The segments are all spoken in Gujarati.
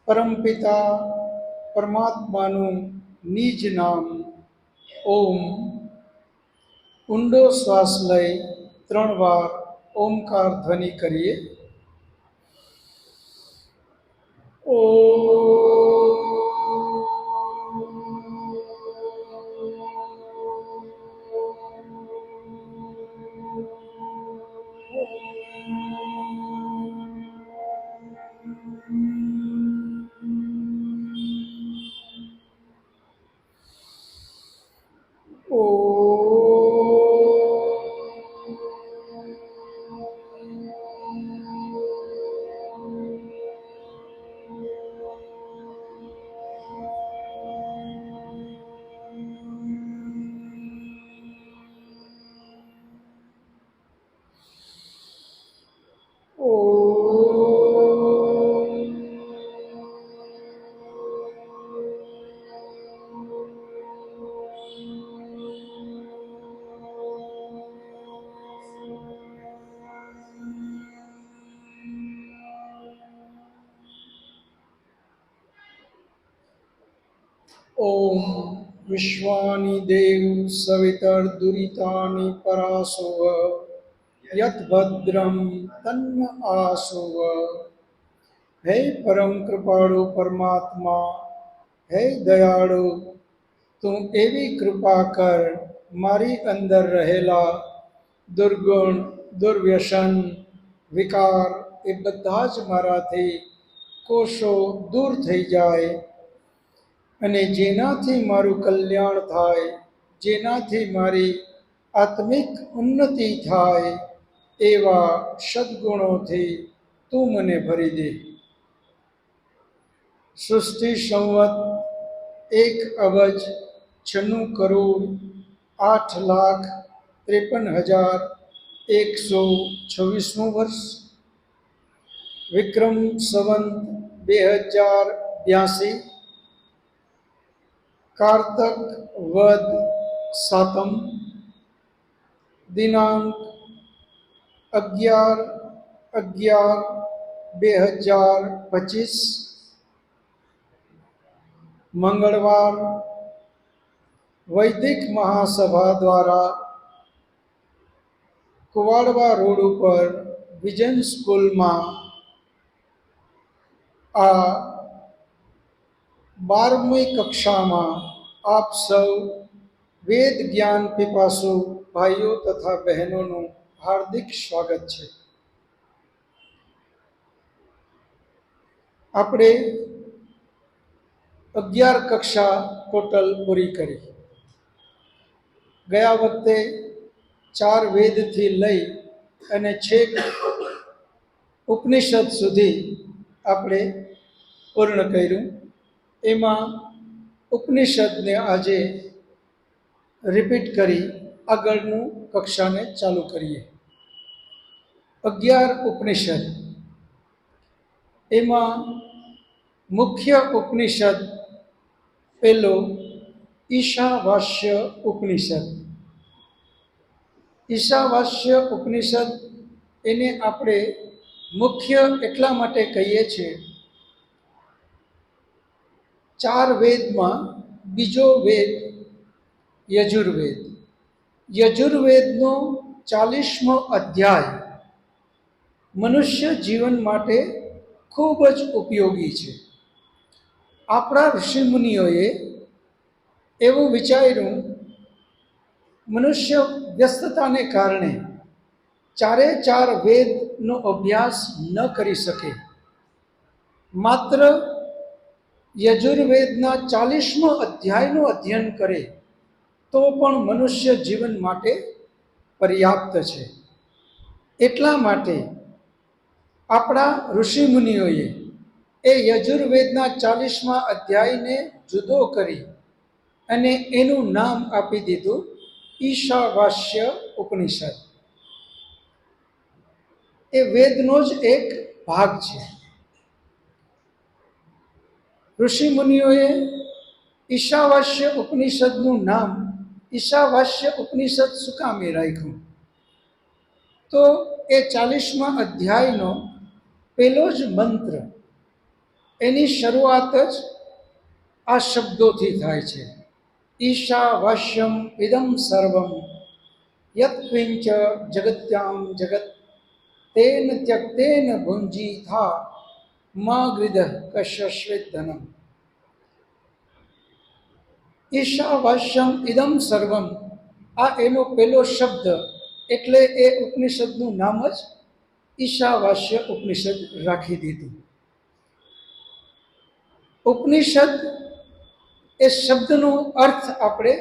પરમપિતા પરમાત્માનું નિજ નામ ઓમ. ઊંડો શ્વાસ લઈ 3 વાર ઓમકાર ધ્વનિ કરીએ. ઓ ઓમ વિશ્વાનિ દેવ સવિતર્દુરિતાનિ પરાસુવ યત ભદ્રમ તન્ન આસુવ. હે પરમ કૃપાળુ પરમાત્મા, હે દયાળુ, તું એવી કૃપા કર, મારી અંદર રહેલા દુર્ગુણ, દુર્વ્યસન, વિકાર એ બધા જ મારાથી કોષો દૂર થઈ જાય અને જેનાથી મારું કલ્યાણ થાય, જેનાથી મારી આત્મિક ઉન્નતિ થાય એવા સદ્ગુણોથી તું મને ભરી દે. સૃષ્ટિ સંવત 1,96,53,126 વર્ષ, વિક્રમ સંવત 2082, કારતક વદ સાતમ, દિનાંક 11/11/2025, મંગળવાર. વૈદિક મહાસભા દ્વારા કુવાડવા રોડ ઉપર વિજન સ્કૂલમાં આ 12મી કક્ષામાં આપ સૌ વેદ જ્ઞાન પીપાસુ ભાઈઓ તથા બહેનોનું હાર્દિક સ્વાગત છે. આપણે 11 કક્ષા ટોટલ પૂરી કરી. ગયા વખતે 4 વેદથી લઈ અને છેક ઉપનિષદ સુધી આપણે પૂર્ણ કર્યું. એમાં ઉપનિષદને આજે રિપીટ કરી આગળનું કક્ષાને ચાલુ કરીએ. 11 ઉપનિષદ, એમાં મુખ્ય ઉપનિષદ પહેલો ઈશાવાસ્ય ઉપનિષદ. ઈશાવાસ્ય ઉપનિષદ એને આપણે મુખ્ય એટલા માટે કહીએ છીએ, 4 વેદમાં બીજો વેદ યજુર્વેદ. યજુર્વેદનો 40મો અધ્યાય મનુષ્ય જીવન માટે ખૂબ જ ઉપયોગી છે. આપણા ઋષિમુનિઓએ એવું વિચાર્યું, મનુષ્ય વ્યસ્તતાને કારણે 4 વેદનો અભ્યાસ ન કરી શકે, માત્ર યજુર્વેદના 40મો અધ્યાયનું અધ્યયન કરે તો પણ મનુષ્ય જીવન માટે પર્યાપ્ત છે. એટલા માટે આપણા ઋષિમુનિઓએ એ યજુર્વેદના 40મા અધ્યાયને જુદો કરી અને એનું નામ આપી દીધું ઈશાવાસ્ય ઉપનિષદ. એ વેદનો જ એક ભાગ છે. ઋષિમુનિઓએ ઈશાવાસ્ય ઉપનિષદનું નામ ઈશાવાસ્ય ઉપનિષદ શું કામે રાખ્યું? તો એ 40મા અધ્યાયનો પહેલો જ મંત્ર એની શરૂઆત જ આ શબ્દોથી થાય છે. ઈશાવાસ્યમ ઇદમ સર્વમ યત્કિંચ જગત્યામ જગત તેન ત્યક્તેન ભુંજીથા મા ગૃધ કશ્યશ્વેત ધનમ. ઈશાવાસ્યમ ઇદમ સર્વમ, આ એનો પહેલો શબ્દ, એટલે એ ઉપનિષદનું નામ જ ઈશાવાસ્ય ઉપનિષદ રાખી દીધું. ઉપનિષદ એ શબ્દનો અર્થ આપણે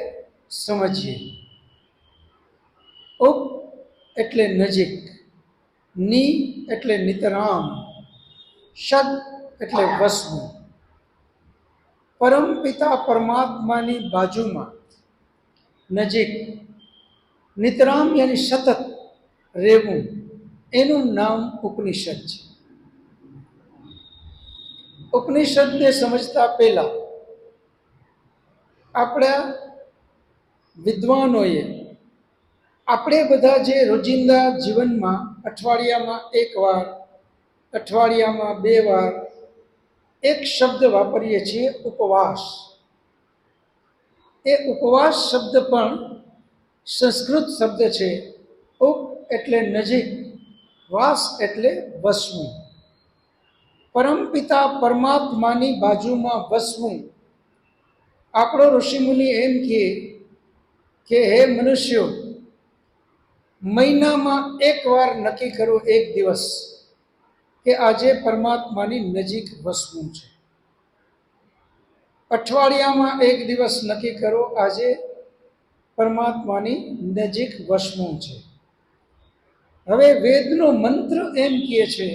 સમજીએ. ઉપ એટલે નજીક, ની એટલે નિતરામ, શદ એટલે વસવું. પરમપિતા પરમાત્માની બાજુમાં, નજીક, નિતરામ યાની સતત રહેવું, એનું નામ ઉપનિષદ છે. ઉપનિષદને સમજતા પહેલા આપણા વિદ્વાનોએ, આપણે બધા જે રોજિંદા જીવનમાં અઠવાડિયામાં એકવાર, અઠવાડિયામાં 2 વાર એક શબ્દ વાપરીએ છીએ, ઉપવાસ. એ ઉપવાસ શબ્દ પણ સંસ્કૃત શબ્દ છે. ઉપ એટલે નજીક, વાસ એટલે વસવું. પરમપિતા પરમાત્માની બાજુમાં વસવું. આપણો ઋષિમુનિ એમ કહે કે હે મનુષ્યો, મહિનામાં એકવાર નક્કી કરો, એક દિવસ, કે આજે પરમાત્માની નજીક વસવું છે. અઠવાડિયામાં એક દિવસ નક્કી કરો, આજે પરમાત્માની નજીક વસવું છે. હવે વેદનો મંત્ર એમ કહે છે,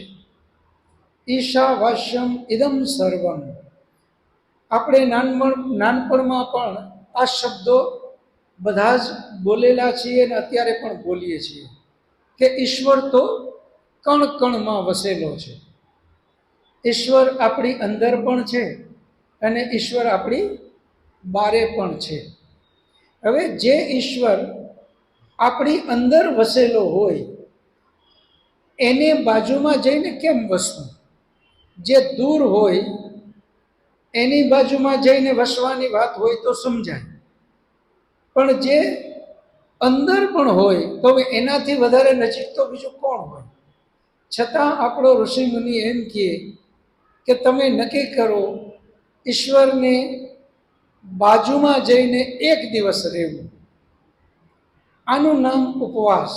ઈશાવાસ્યમ ઇદમ સર્વમ. આપણે નાનપણમાં પણ આ શબ્દો બધા જ બોલેલા છીએ અને અત્યારે પણ બોલીએ છીએ કે ઈશ્વર તો કણ કણમાં વસેલો છે. ઈશ્વર આપણી અંદર પણ છે અને ઈશ્વર આપણી બારે પણ છે. હવે જે ઈશ્વર આપણી અંદર વસેલો હોય એને બાજુમાં જઈને કેમ વસવું? જે દૂર હોય એની બાજુમાં જઈને વસવાની વાત હોય તો સમજાય, પણ જે અંદર પણ હોય તો એનાથી વધારે નજીક તો બીજું કોણ હોય? છતાં આપણો ઋષિમુનિ એમ કહે કે તમે નક્કી કરો ઈશ્વરને બાજુમાં જઈને એક દિવસ રહેવું. આનું નામ ઉપવાસ.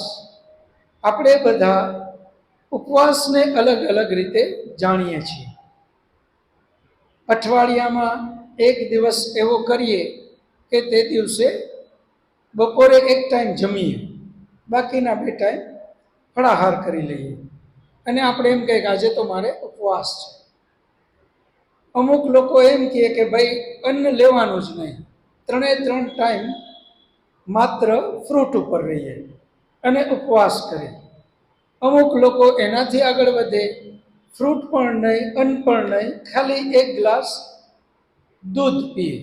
આપણે બધા ઉપવાસને અલગ અલગ રીતે જાણીએ છીએ. અઠવાડિયામાં એક દિવસ એવો કરીએ કે તે દિવસે બપોરે એક ટાઈમ જમીએ, બાકીના 2 ટાઈમ ફળાહાર કરી લઈએ અને આપણે એમ કહીએ કે આજે તો મારે ઉપવાસ છે. અમુક લોકો એમ કહે કે ભાઈ અન્ન લેવાનું જ નહીં, 3 ટાઈમ માત્ર ફ્રૂટ ઉપર રહીએ અને ઉપવાસ કરે. અમુક લોકો એનાથી આગળ વધે, ફ્રૂટ પણ નહીં, અન્ન પણ નહીં, ખાલી 1 ગ્લાસ દૂધ પીએ.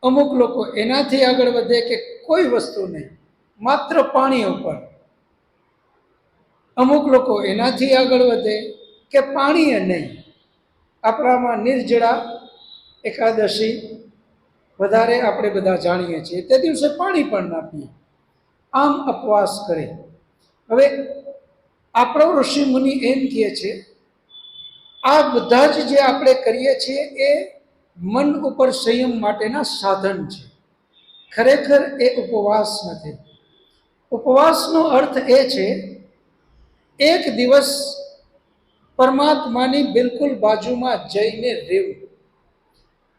અમુક લોકો એનાથી આગળ વધે કે કોઈ વસ્તુ નહીં, માત્ર પાણી ઉપર. અમુક લોકો એનાથી આગળ વધે કે પાણી નહીં. આપણામાં નિર્જળા એકાદશી વધારે આપણે બધા જાણીએ છીએ, તે દિવસે પાણી પણ ના પીએ, આમ ઉપવાસ કરે. હવે આપણો ઋષિમુનિ એમ કહે છે આ બધા જ જે આપણે કરીએ છીએ એ મન ઉપર સંયમ માટેના સાધન છે. ખરેખર એ ઉપવાસ નથી. ઉપવાસનો અર્થ એ છે એક દિવસ પરમાત્માની બિલકુલ બાજુમાં જઈને રહેવું.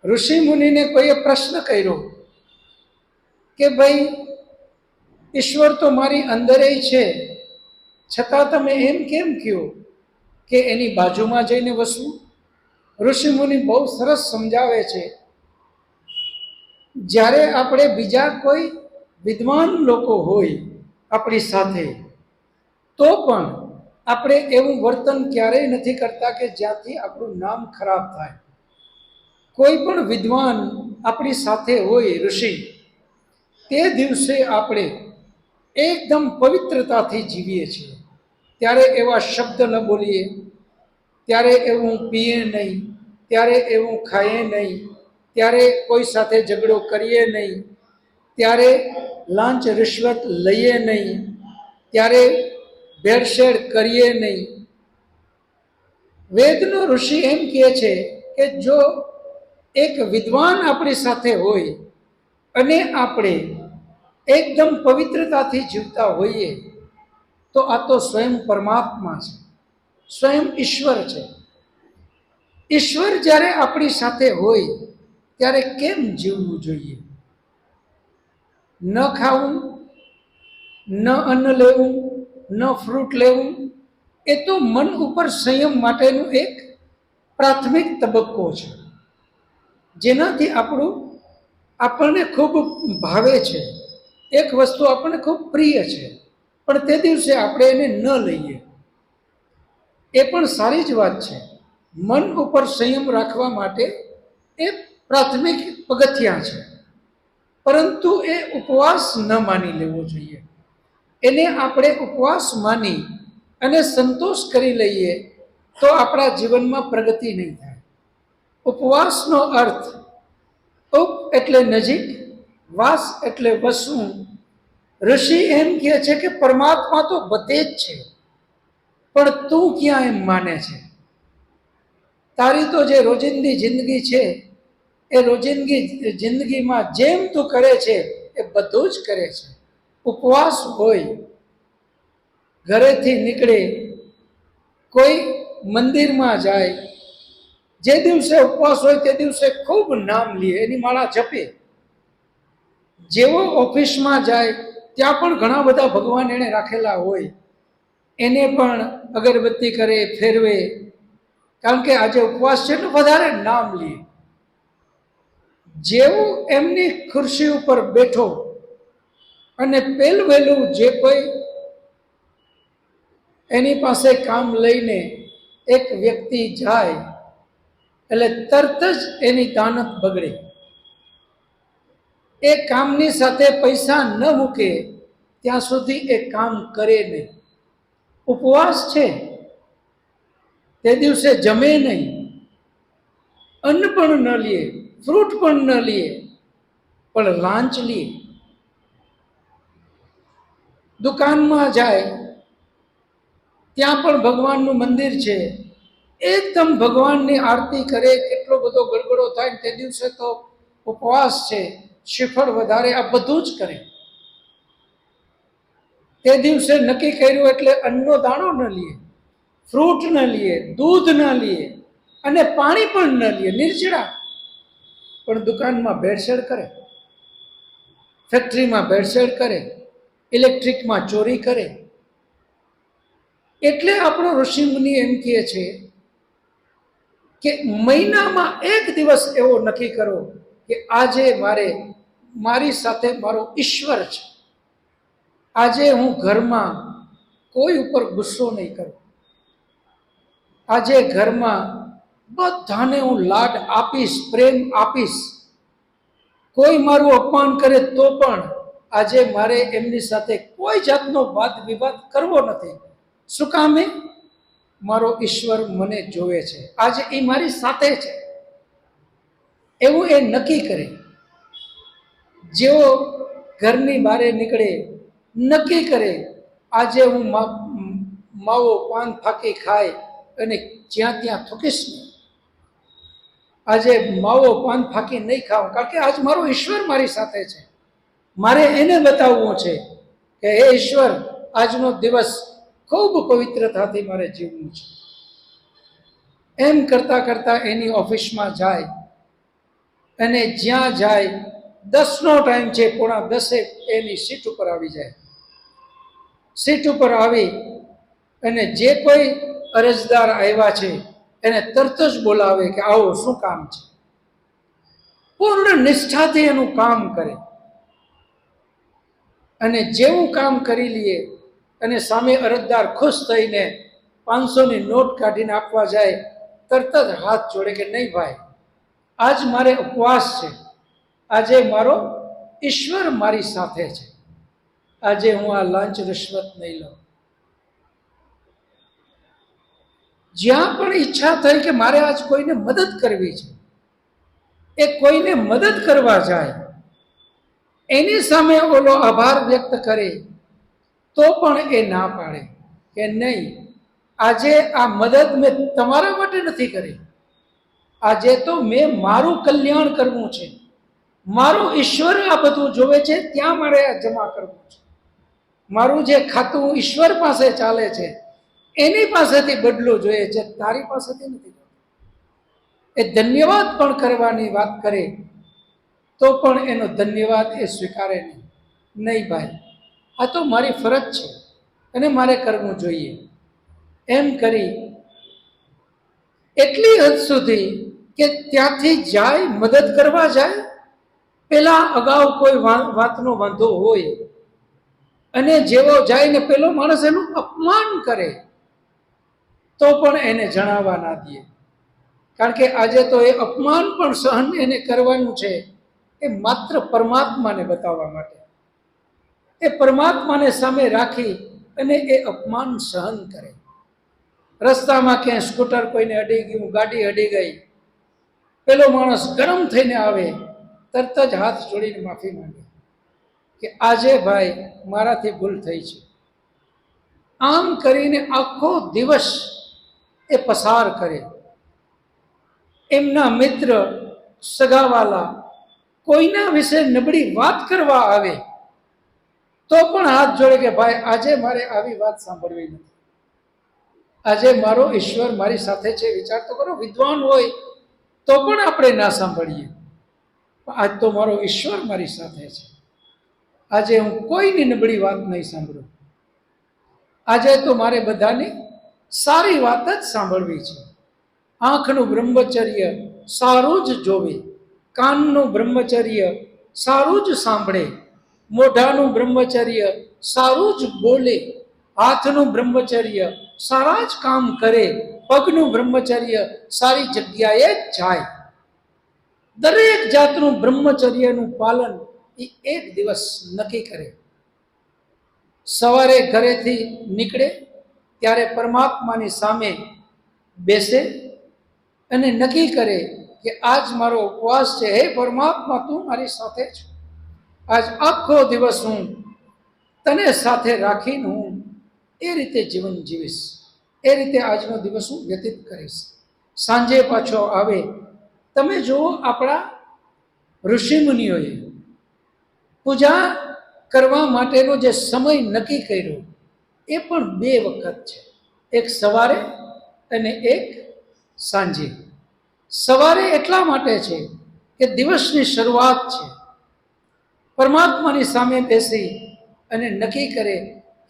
ઋષિમુનિને કોઈએ પ્રશ્ન કર્યો કે ભાઈ ઈશ્વર તો મારી અંદર છે, છતાં તમે એમ કેમ કહો કે એની બાજુમાં જઈને વસવું? ઋષિમુનિ બહુ સરસ સમજાવે છે. જ્યારે આપણે બીજા કોઈ વિદ્વાન લોકો હોય આપણી સાથે તો પણ આપણે એવું વર્તન ક્યારેય નથી કરતા કે જ્યાંથી આપણું નામ ખરાબ થાય. કોઈ પણ વિદ્વાન આપણી સાથે હોય, ઋષિ, તે દિવસે આપણે એકદમ પવિત્રતાથી જીવીએ છીએ. ત્યારે એવા શબ્દ ન બોલીએ, ત્યારે એવું પીએ નહીં, ત્યારે એવું ખાઈએ નહીં, ત્યારે કોઈ સાથે ઝઘડો કરીએ નહીં, ત્યારે લાંચ રિશ્વત લઈએ નહીં, ત્યારે ભેળસેળ કરીએ નહીં. વેદનો ઋષિ એમ કહે છે કે જો એક વિદ્વાન આપણી સાથે હોય અને આપણે એકદમ પવિત્રતાથી જીવતા હોઈએ તો આ તો સ્વયં પરમાત્મા છે, સ્વયં ઈશ્વર છે. ઈશ્વર જ્યારે આપણી સાથે હોય ત્યારે કેમ જીવવું જોઈએ? ન ખાવું, ન અન્ન લેવું, ન ફ્રૂટ લેવું, એ તો મન ઉપર સંયમ માટેનું એક પ્રાથમિક તબક્કો છે, જેનાથી આપણને ખૂબ ભાવે છે. એક વસ્તુ આપણને ખૂબ પ્રિય છે, પણ તે દિવસે આપણે એને ન લઈએ, એ પણ સારી જ વાત છે. મન ઉપર સંયમ રાખવા માટે એ પ્રાથમિક પગથિયાં છે, પરંતુ એ ઉપવાસ ન માની લેવો જોઈએ. એને આપણે ઉપવાસ માની અને સંતોષ કરી લઈએ તો આપણા જીવનમાં પ્રગતિ નહીં થાય. ઉપવાસનો અર્થ ઉપ એટલે નજીક, વાસ એટલે વસવું. ઋષિ એમ કહે છે કે પરમાત્મા તો બધે જ છે, પણ તું ક્યાં એમ માને છે? તારી તો જે રોજિંદી જિંદગી છે એ રોજિંદી જિંદગીમાં જેમ તું કરે છે એ બધું જ કરે છે. ઉપવાસ હોય, ઘરેથી નીકળે, કોઈ મંદિરમાં જાય, જે દિવસે ઉપવાસ હોય તે દિવસે ખૂબ નામ લે, એની માળા જપે. જેવો ઓફિસમાં જાય ત્યાં પણ ઘણા બધા ભગવાન એણે રાખેલા હોય, એને પણ અગરબત્તી કરે, ફેરવે, કારણ કે આજે ઉપવાસ છે એટલે વધારે નામ લે. જેવું એમની ખુરશી ઉપર બેઠો અને પહેલું જે કોઈ એની પાસે કામ લઈને એક વ્યક્તિ જાય એટલે તરત જ એની દાનત બગડે. એ કામની સાથે પૈસા ન મૂકે ત્યાં સુધી એ કામ કરે નહીં. ઉપવાસ છે તે દિવસે જમે નહીં, અન્ન પણ ન લે, ફ્રૂટ પણ ન લે, પણ લાંચ લે. દુકાનમાં જાય ત્યાં પણ ભગવાનનું મંદિર છે, એકદમ ભગવાનની આરતી કરે, કેટલો બધો ગડબડો થાય. તે દિવસે તો ઉપવાસ છે, શ્રીફળ વધારે, આ બધું જ કરે. તે દિવસે નક્કી કર્યું એટલે અન્નનો દાણો ન લે, ફ્રૂટ ન લે, દૂધ ન લે અને પાણી પણ ન લે, નિર્જળા. પણ દુકાનમાં ભેળસેળ કરે, ફેક્ટરીમાં ભેળસેળ કરે, ઇલેક્ટ્રિકમાં ચોરી કરે. એટલે આપણો ઋષિમુનિ એમ કહે છે કે મહિનામાં એક દિવસ એવો નક્કી કરો કે આજે મારી સાથે મારો ઈશ્વર છે. આજે હું ઘરમાં કોઈ ઉપર ગુસ્સો નહીં કરું. આજે ઘરમાં બધાને હું લાડ આપીશ, પ્રેમ આપીશ. કોઈ મારું અપમાન કરે તો પણ આજે મારે એમની સાથે કોઈ જાતનો વાદ વિવાદ કરવો નથી. શું કામે? મારો ઈશ્વર મને જોવે છે, આજે એ મારી સાથે છે, એવું એ નક્કી કરે. જેવો ઘરની બહાર નીકળે, નક્કી કરે આજે હું માવો પાન ફાકી ખાય અને જ્યાં ત્યાં થૂકીશ નહીં. આજે માવો પાન ફાકી નહીં ખાવું, કારણ કે આજ મારો ઈશ્વર મારી સાથે છે. મારે એને બતાવવું છે કે હે ઈશ્વર, આજનો દિવસ ખૂબ પવિત્રતાથી મારે જીવવું છે. એમ કરતા કરતા એની ઓફિસમાં જાય અને જ્યાં જાય 10નો ટાઈમ છે, 9:45 એની સીટ ઉપર આવી જાય. સીટ ઉપર આવી અને જે કોઈ અરજદાર આવ્યા છે એને તરત જ બોલાવે કે આવો, શું કામ છે. પૂર્ણ નિષ્ઠાથી એનું કામ કરે અને જેવું કામ કરી લઈએ અને સામે અરજદાર ખુશ થઈને 500ની નોટ કાઢીને આપવા જાય, તરત જ હાથ જોડે કે નહીં ભાઈ, આજ મારે ઉપવાસ છે, આજે મારો ઈશ્વર મારી સાથે છે, આજે હું આ લાંચ રિશ્વત નહીં લઉં. જ્યાં પણ ઈચ્છા થઈ કે મારે આજ કોઈને મદદ કરવી છે, એ કોઈને મદદ કરવા જાય, એની સામે ઓલો આભાર વ્યક્ત કરે તો પણ એ ના પાડે કે નહીં, આજે આ મદદ મેં તમારા માટે નથી કરી, આજે તો મેં મારું કલ્યાણ કરવું છે, મારું ઈશ્વર આ બધું જોવે છે, ત્યાં મારે આ જમા કરવું છે, મારું જે ખાતું ઈશ્વર પાસે ચાલે છે એની પાસેથી બદલો જોઈએ છે, તારી પાસેથી નથી. એ ધન્યવાદ પણ કરવાની વાત કરે તો પણ એનો ધન્યવાદ એ સ્વીકારે નહીં. નહીં ભાઈ, આ તો મારી ફરજ છે અને મારે કરવું જોઈએ. એમ કરી એટલી હદ સુધી કે ત્યાંથી જાય, મદદ કરવા જાય, પેલા અગાઉ કોઈ વાતનો વાંધો હોય અને જેવો જાય ને પેલો માણસ એનું અપમાન કરે તો પણ એને જણાવવા ના દે, કારણ કે આજે તો એ અપમાન પણ સહન એને કરવાનું છે, એ માત્ર પરમાત્માને બતાવવા માટે. એ પરમાત્માને સામે રાખી અને એ અપમાન સહન કરે. રસ્તામાં ક્યાંય સ્કૂટર કોઈને અડી ગયું, ગાડી અડી ગઈ, પેલો માણસ ગરમ થઈને આવે, તરત જ હાથ જોડીને માફી માંગે કે આજે ભાઈ મારાથી ભૂલ થઈ છે. આમ કરીને આખો દિવસ એ પસાર કરે. એમના મિત્ર, સગાવાલા કોઈના વિશે નબળી વાત કરવા આવે તો પણ હાથ જોડે કે ભાઈ આજે મારે આવી વાત સાંભળવી નથી, આજે મારો ઈશ્વર મારી સાથે છે. વિચાર તો કરો, વિદ્વાન હોય તો પણ આપણે ના સાંભળીએ, આજ તો મારો ઈશ્વર મારી સાથે છે, આજે હું કોઈની નબળી વાત નહીં સાંભળું, આજે તો મારે બધાની સારી વાત જ સાંભળવી છે. આંખનું બ્રહ્મચર્ય સારું જ જોવે, કાનનું બ્રહ્મચર્ય સારું જ સાંભળે, મોઢાનું બ્રહ્મચર્ય સારું જ બોલે, હાથનું બ્રહ્મચર્ય સારા જ કામ કરે, પગનું બ્રહ્મચર્ય સારી જગ્યાએ જ જાય. દરેક જાતનું બ્રહ્મચર્યનું પાલન એ એક દિવસ નક્કી કરે. સવારે ઘરેથી નીકળે ત્યારે પરમાત્માની સામે બેસે અને નક્કી કરે કે આજ મારો ઉપવાસ છે, હે પરમાત્મા તું મારી સાથે છે, આજ આખો દિવસ હું તને સાથે રાખીને હું એ રીતે જીવન જીવીશ, એ રીતે આજનો દિવસ હું વ્યતીત કરીશ. સાંજે પાછો આવે. તમે જુઓ, આપણા ઋષિમુનિઓએ પૂજા કરવા માટેનો જે સમય નક્કી કર્યો એ પણ 2 વખત છે, એક સવારે અને એક સાંજે. સવારે એટલા માટે છે કે દિવસની શરૂઆત છે, પરમાત્માની સામે બેસી અને નક્કી કરે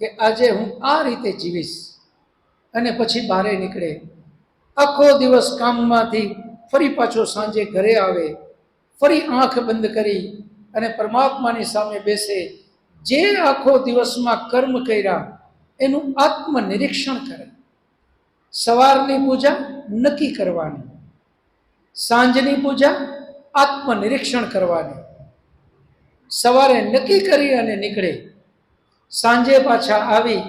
કે આજે હું આ રીતે જીવીશ, અને પછી બહાર નીકળે. આખો દિવસ કામમાંથી ફરી પાછો સાંજે ઘરે આવે, ફરી આંખ બંધ કરી અને પરમાત્માની સામે બેસે. જે આખો દિવસમાં કર્મ કર્યા એનું આત્મનિરીક્ષણ કરે. સવારની પૂજા નક્કી કરવાની, સાંજની પૂજા આત્મનિરીક્ષણ કરવાની. સવારે નક્કી કરી અને નીકળે, સાંજે પાછા આવી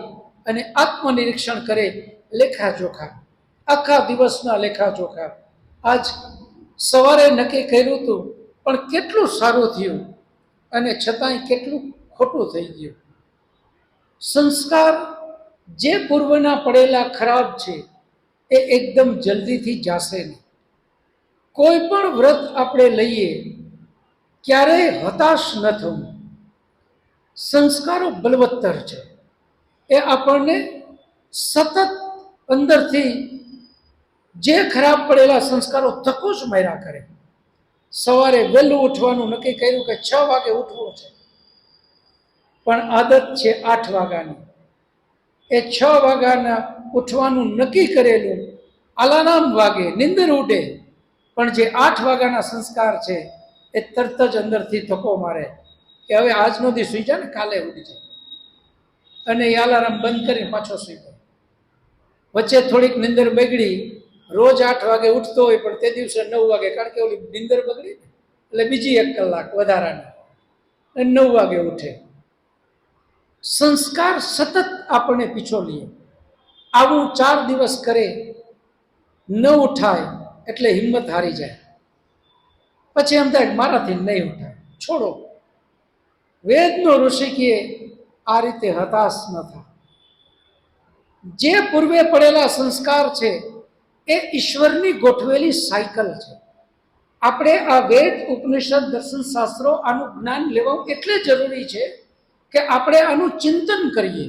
અને આત્મનિરીક્ષણ કરે, લેખાજોખા, આખા દિવસના લેખાજોખા. આજ સવારે નક્કી કર્યું હતું પણ કેટલું સારું થયું અને છતાંય કેટલું ખોટું થઈ ગયું. સંસ્કાર જે પૂર્વના પડેલા ખરાબ છે એ એકદમ જલ્દીથી જાશે નહીં. કોઈ પણ વ્રત આપણે લઈએ ક્યારેય હતાશ ન થવું. સંસ્કારો બલવત્તર છે, એ આપણને સતત અંદરથી જે ખરાબ પડેલા સંસ્કારો ધક્કો જ માર્યા કરે. સવારે વહેલું ઉઠવાનું નક્કી કર્યું કે 6 વાગે ઉઠવું છે, પણ આદત છે 8 વાગ્યાની. એ 6 વાગ્યાના ઉઠવાનું નક્કી કરેલું અલાર્મ વાગે, નિંદર ઉડે, પણ જે 8 વાગ્યાના સંસ્કાર છે એ તરત જ અંદરથી ધક્કો મારે કે હવે આજનો દિવસ સુઈ જાય ને કાલે ઉઠી જાય, અને એ અલાર્મ બંધ કરીને પાછો સુઈ જાય. વચ્ચે થોડીક નિંદર બગડી, રોજ 8 વાગે ઉઠતો હોય પણ તે દિવસે 9 વાગે, કારણ કે ઓલી નિંદર બગડી એટલે બીજી 1 કલાક વધારાની, અને 9 વાગે ઉઠે. સંસ્કાર સતત આપણને પીછો લે. આવું 4 દિવસ કરે ન ઉઠાય એટલે હિંમત હારી જાય, પછી એમ થાય મારાથી નહીં ઉઠાય, છોડો. વેદનો ઋષિ કહે આ રીતે હતાશ ન થાય. જે પૂર્વે પડેલા સંસ્કાર છે એ ઈશ્વરની ગોઠવેલી સાયકલ છે. આપણે આ વેદ, ઉપનિષદ, દર્શન શાસ્ત્રો આનું જ્ઞાન લેવું એટલે જરૂરી છે કે આપણે આનું ચિંતન કરીએ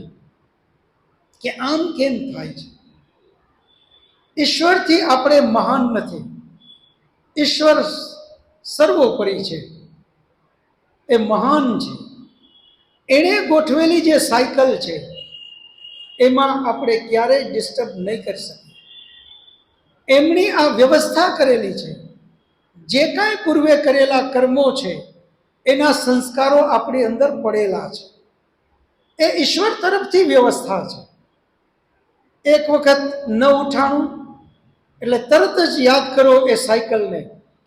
કે આમ કેમ થાય છે. ઈશ્વરથી આપણે મહાન નથી, ઈશ્વર સર્વોપરી છે, એ મહાન છે. એણે ગોઠવેલી જે સાયકલ છે એમાં આપણે ક્યારેય ડિસ્ટર્બ નહીં કરી શકીએ. એમની આ વ્યવસ્થા કરેલી છે. જે કાંઈ પૂર્વે કરેલા કર્મો છે એના સંસ્કારો આપણી અંદર પડેલા છે, એ ઈશ્વર તરફથી વ્યવસ્થા છે. એક વખત ન ઉઠાણું એટલે તરત જ યાદ કરો એ સાયકલને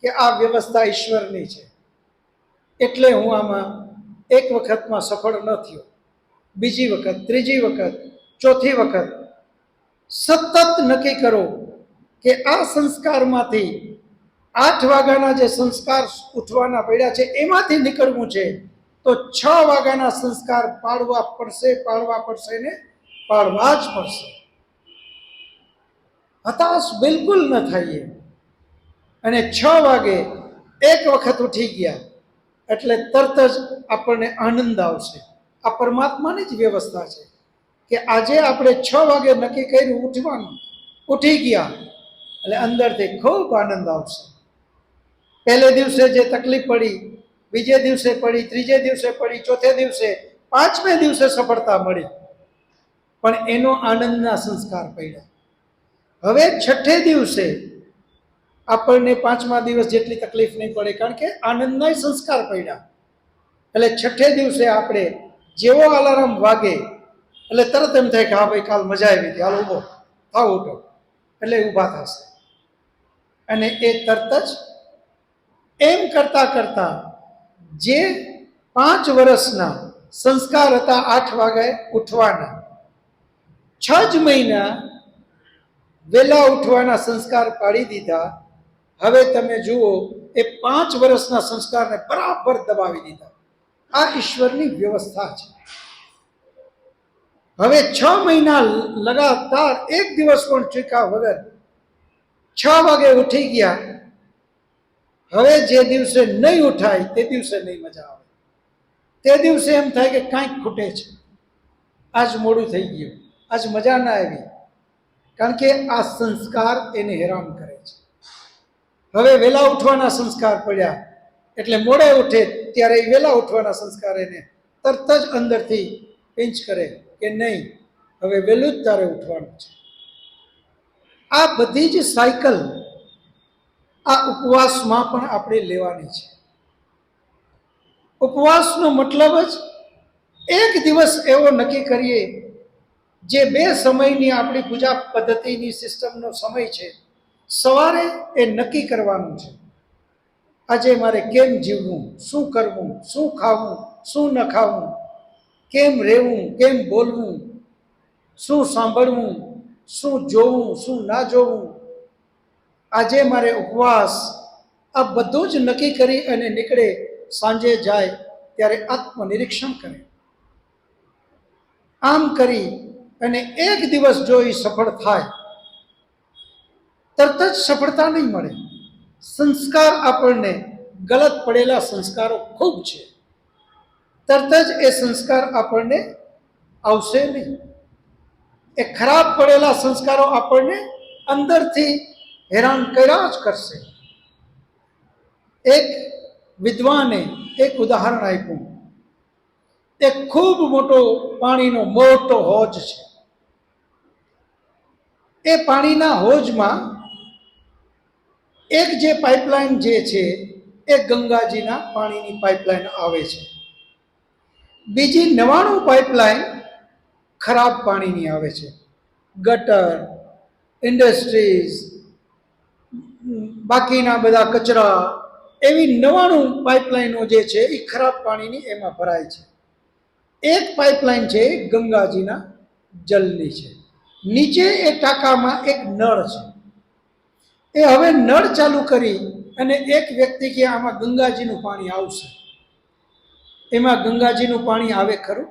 કે આ વ્યવસ્થા ઈશ્વરની છે, એટલે હું આમાં એક વખતમાં સફળ ન થયો, બીજી વખત, ત્રીજી વખત, ચોથી વખત સતત નક્કી કરો કે આ સંસ્કારમાંથી 8 વાગ્યાના જે સંસ્કાર ઉઠવાના પડ્યા છે એમાંથી નીકળવું છે, તો 6 વાગ્યાના સંસ્કાર પાડવા પડશે ને પાડવા જ પડશે. હતાશ બિલકુલ ન થઈએ. અને 6 વાગે એક વખત ઉઠી ગયા એટલે તરત જ આપણને આનંદ આવશે. આ પરમાત્માની જ વ્યવસ્થા છે કે આજે આપણે 6 વાગે નક્કી કર્યું ઉઠવાનું, ઉઠી ગયા એટલે અંદરથી ખૂબ આનંદ આવશે. પહેલે દિવસે જે તકલીફ પડી, બીજે દિવસે પડી, ત્રીજે દિવસે પડી, ચોથે દિવસે, 5મે દિવસે સફળતા મળી, પણ એનો આનંદના સંસ્કાર પડ્યા. હવે 6ઠે દિવસે આપણને 5મા દિવસ જેટલી તકલીફ નહીં પડે, કારણ કે આનંદના સંસ્કાર પડ્યા. એટલે 6ઠે દિવસે આપણે જેવો અલાર્મ વાગે એટલે તરત એમ થાય કે હા ભાઈ કાલ મજા આવી હતી, હાલ ઊભો થાવ, ઉઠો, એટલે ઊભા થશે. અને એ તરત જ એમ કરતા કરતા જે 5 વર્ષના સંસ્કાર હતા 8 વાગે ઉઠવાના, 6 જ મહિના વહેલા ઉઠવાના સંસ્કાર પાડી દીધા. હવે તમે જુઓ એ 5 વર્ષના સંસ્કારને બરાબર દબાવી દીધા. આ ઈશ્વરની વ્યવસ્થા છે. હવે 6 મહિના લગાતાર એક દિવસ પણ ચૂક્યા વગર 6 વાગે ઉઠી ગયા. હવે જે દિવસે નહીં ઉઠાય તે દિવસે નહીં મજા આવે, તે દિવસે એમ થાય કે કાંઈક ખૂટે છે, આજ મોડું થઈ ગયું, આજ મજા ના આવી, કારણ કે આ સંસ્કાર એને હેરાન કરે છે. હવે વહેલા ઉઠવાના સંસ્કાર પડ્યા એટલે મોડે ઉઠે ત્યારે વહેલા ઉઠવાના સંસ્કાર એને તરત જ અંદરથી પિંચ કરે કે નહીં, હવે વહેલું જ તારે ઉઠવાનું છે. આ બધી જ સાયકલ આ ઉપવાસમાં પણ આપણે લેવાની છે. ઉપવાસનો મતલબ જ એક દિવસ એવો નક્કી કરીએ જે 2 સમયની આપણી પૂજા પદ્ધતિની સિસ્ટમનો સમય છે. સવારે એ નક્કી કરવાનું છે આજે મારે કેમ જીવવું, શું કરવું, શું ખાવું, શું ન ખાવું, કેમ રહેવું, કેમ બોલવું, શું સાંભળવું, શું જોવું, શું ના જોવું. આજે મારે ઉપવાસ, આ બધું જ નક્કી કરી અને નીકળે. સાંજે જાય ત્યારે આત્મનિરીક્ષણ કરે. આમ કરી અને એક દિવસ જો એ સફળ થાય, તરત જ સફળતા નહીં મળે. સંસ્કાર આપણને ગલત પડેલા સંસ્કારો ખૂબ છે, તરત જ એ સંસ્કાર આપણને આવશે નહીં. એ ખરાબ પડેલા સંસ્કારો આપણને અંદરથી હેરાન કર્યા જ કરશે. એક વિદ્વાને એક ઉદાહરણ આપ્યું. એક ખૂબ મોટો પાણીનો મોટો હોજ છે. એ પાણીના હોજમાં એક જે પાઇપલાઇન જે છે એ ગંગાજીના પાણીની પાઇપલાઇન આવે છે. બીજી 99 પાઇપલાઇન ખરાબ પાણીની આવે છે. ગટર, ઇન્ડસ્ટ્રીઝ, બાકીના બધા કચરા, એવી 99 પાઇપલાઇનો જે છે એ ખરાબ પાણીની એમાં ભરાય છે. એક પાઇપલાઇન છે ગંગાજીના જલની છે. નીચે એ ટાંકામાં એક નળ છે. એ હવે નળ ચાલુ કરી અને એક વ્યક્તિ કે આમાં ગંગાજીનું પાણી આવશે, એમાં ગંગાજીનું પાણી આવે ખરું?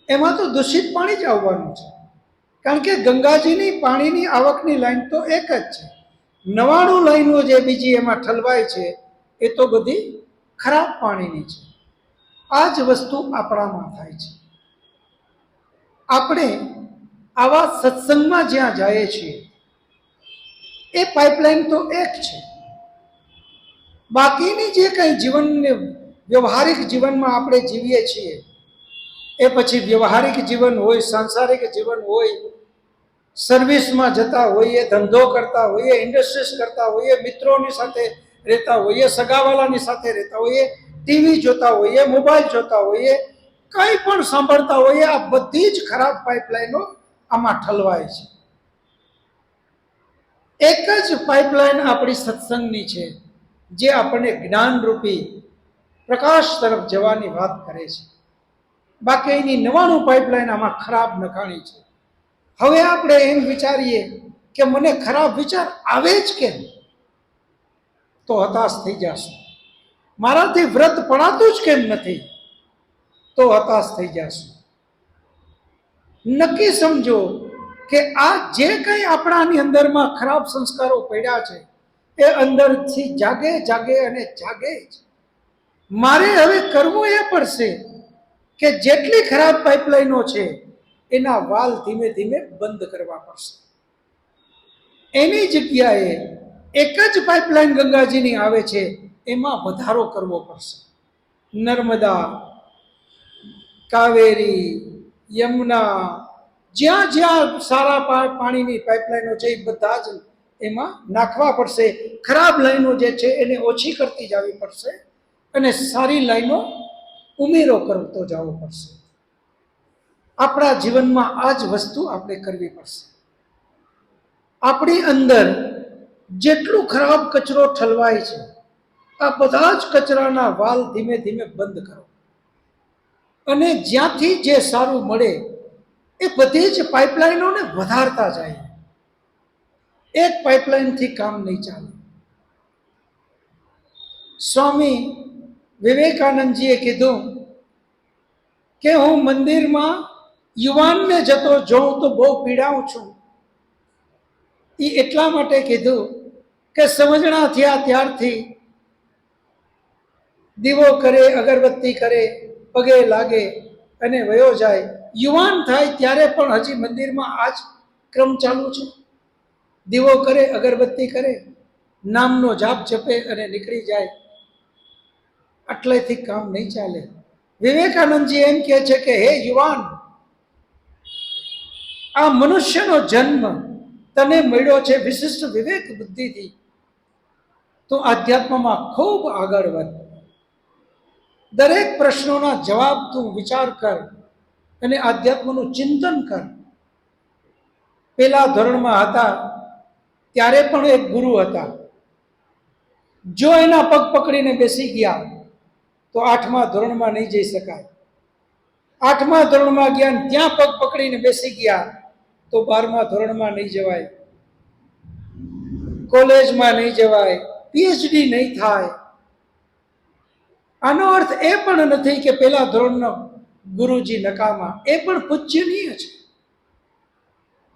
એમાં તો દૂષિત પાણી જ આવવાનું છે, કારણ કે ગંગાજીની પાણીની આવકની લાઈન તો એક જ છે. 99 લાઈનો જે બીજી એમાં ઠલવાય છે એ તો બધી ખરાબ પાણીની છે. આ જ વસ્તુ આપણામાં થાય છે. આપણે આવા સત્સંગમાં જ્યાં જઈએ છીએ એ પાઇપલાઇન તો એક છે. બાકીની જે કંઈ જીવનને વ્યવહારિક જીવનમાં આપણે જીવીએ છીએ, એ પછી વ્યવહારિક જીવન હોય, સાંસારિક જીવન હોય, સર્વિસમાં જતા હોઈએ, ધંધો કરતા હોઈએ, ઇન્ડસ્ટ્રીઝ કરતા હોઈએ, મિત્રોની સાથે રહેતા હોઈએ, સગાવાલાની સાથે રહેતા હોઈએ, ટીવી જોતા હોઈએ, મોબાઈલ જોતા હોઈએ, કંઈ પણ સાંભળતા હોઈએ, આ બધી જ ખરાબ પાઇપલાઇનો આમાં ઠલવાય છે. એક જ પાઇપલાઇન આપણી સત્સંગની છે, જે આપણને જ્ઞાનરૂપી પ્રકાશ તરફ જવાની વાત કરે છે. બાકીની 99 પાઇપલાઇન આમાં ખરાબ નખાણી છે. હવે આપણે એમ વિચારીએ કે મને ખરાબ વિચાર આવે જ કેમ, તો હતાશ થઈ જશું. મારાથી વ્રત પડાતું જ કેમ નથી, તો હતાશ થઈ જશું. નક્કી સમજો કે આ જે કંઈ આપણાની અંદરમાં ખરાબ સંસ્કારો પડ્યા છે એ અંદરથી જાગે જાગે અને જાગે જ. મારે હવે કરવું એ પડશે કે જેટલી ખરાબ પાઇપલાઇનો છે એના વાલ ધીમે ધીમે બંધ કરવા પડશે. એની જગ્યાએ એક જ પાઇપલાઇન ગંગાજીની આવે છે, એમાં વધારો કરવો પડશે. નર્મદા, કાવેરી, યમુના, જ્યાં જ્યાં સારા પાણીની પાઇપલાઇનો છે એ બધા જ એમાં નાખવા પડશે. ખરાબ લાઈનો જે છે એને ઓછી કરતી જવી પડશે અને સારી લાઈનો ઉમેરો કરતો જવો પડશે. આપણા જીવનમાં આ જ વસ્તુ આપણે કરવી પડશે. આપણી અંદર જેટલું ખરાબ કચરો ઠલવાય છે, આ બધા જ કચરાના વાલ ધીમે ધીમે બંધ કરો અને જ્યાંથી જે સારું મળે એ બધી જ પાઇપલાઇનોને વધારતા જાય. એક પાઇપલાઇનથી કામ નહીં ચાલે. સ્વામી વિવેકાનંદજીએ કીધું કે હું મંદિરમાં યુવાનને જતો જોઉં તો બહુ પીડાઉં છું. એ એટલા માટે કીધું કે સમજણા થયા ત્યારથી દીવો કરે, અગરબત્તી કરે, પગે લાગે અને વયો જાય. યુવાન થાય ત્યારે પણ હજી મંદિરમાં આ જ ક્રમ ચાલુ છે. દીવો કરે, અગરબત્તી કરે, નામનો જાપ જપે અને નીકળી જાય. આટલેથી કામ નહીં ચાલે. વિવેકાનંદજી એમ કહે છે કે હે યુવાન, આ મનુષ્યનો જન્મ તને મળ્યો છે વિશિષ્ટ વિવેક બુદ્ધિથી, તો આધ્યાત્મમાં ખૂબ આગળ વધ. દરેક પ્રશ્નોના જવાબ તું વિચાર કર અને આધ્યાત્મનું ચિંતન કર. પેલા ધોરણમાં હતા ત્યારે પણ એક ગુરુ હતા. જો એના પગ પકડીને બેસી ગયા તો 8મા ધોરણમાં નહીં જઈ શકાય. 8મા ધોરણમાં ગયા ત્યાં પગ પકડીને બેસી ગયા તો 12મા ધોરણમાં નહીં જવાય, કોલેજમાં નહીં જવાય, પીએચડી નહીં થાય. આનો અર્થ એ પણ નથી કે પેલા ધોરણનો ગુરુજી નકામા, એ પણ પૂજ્યનીય છે,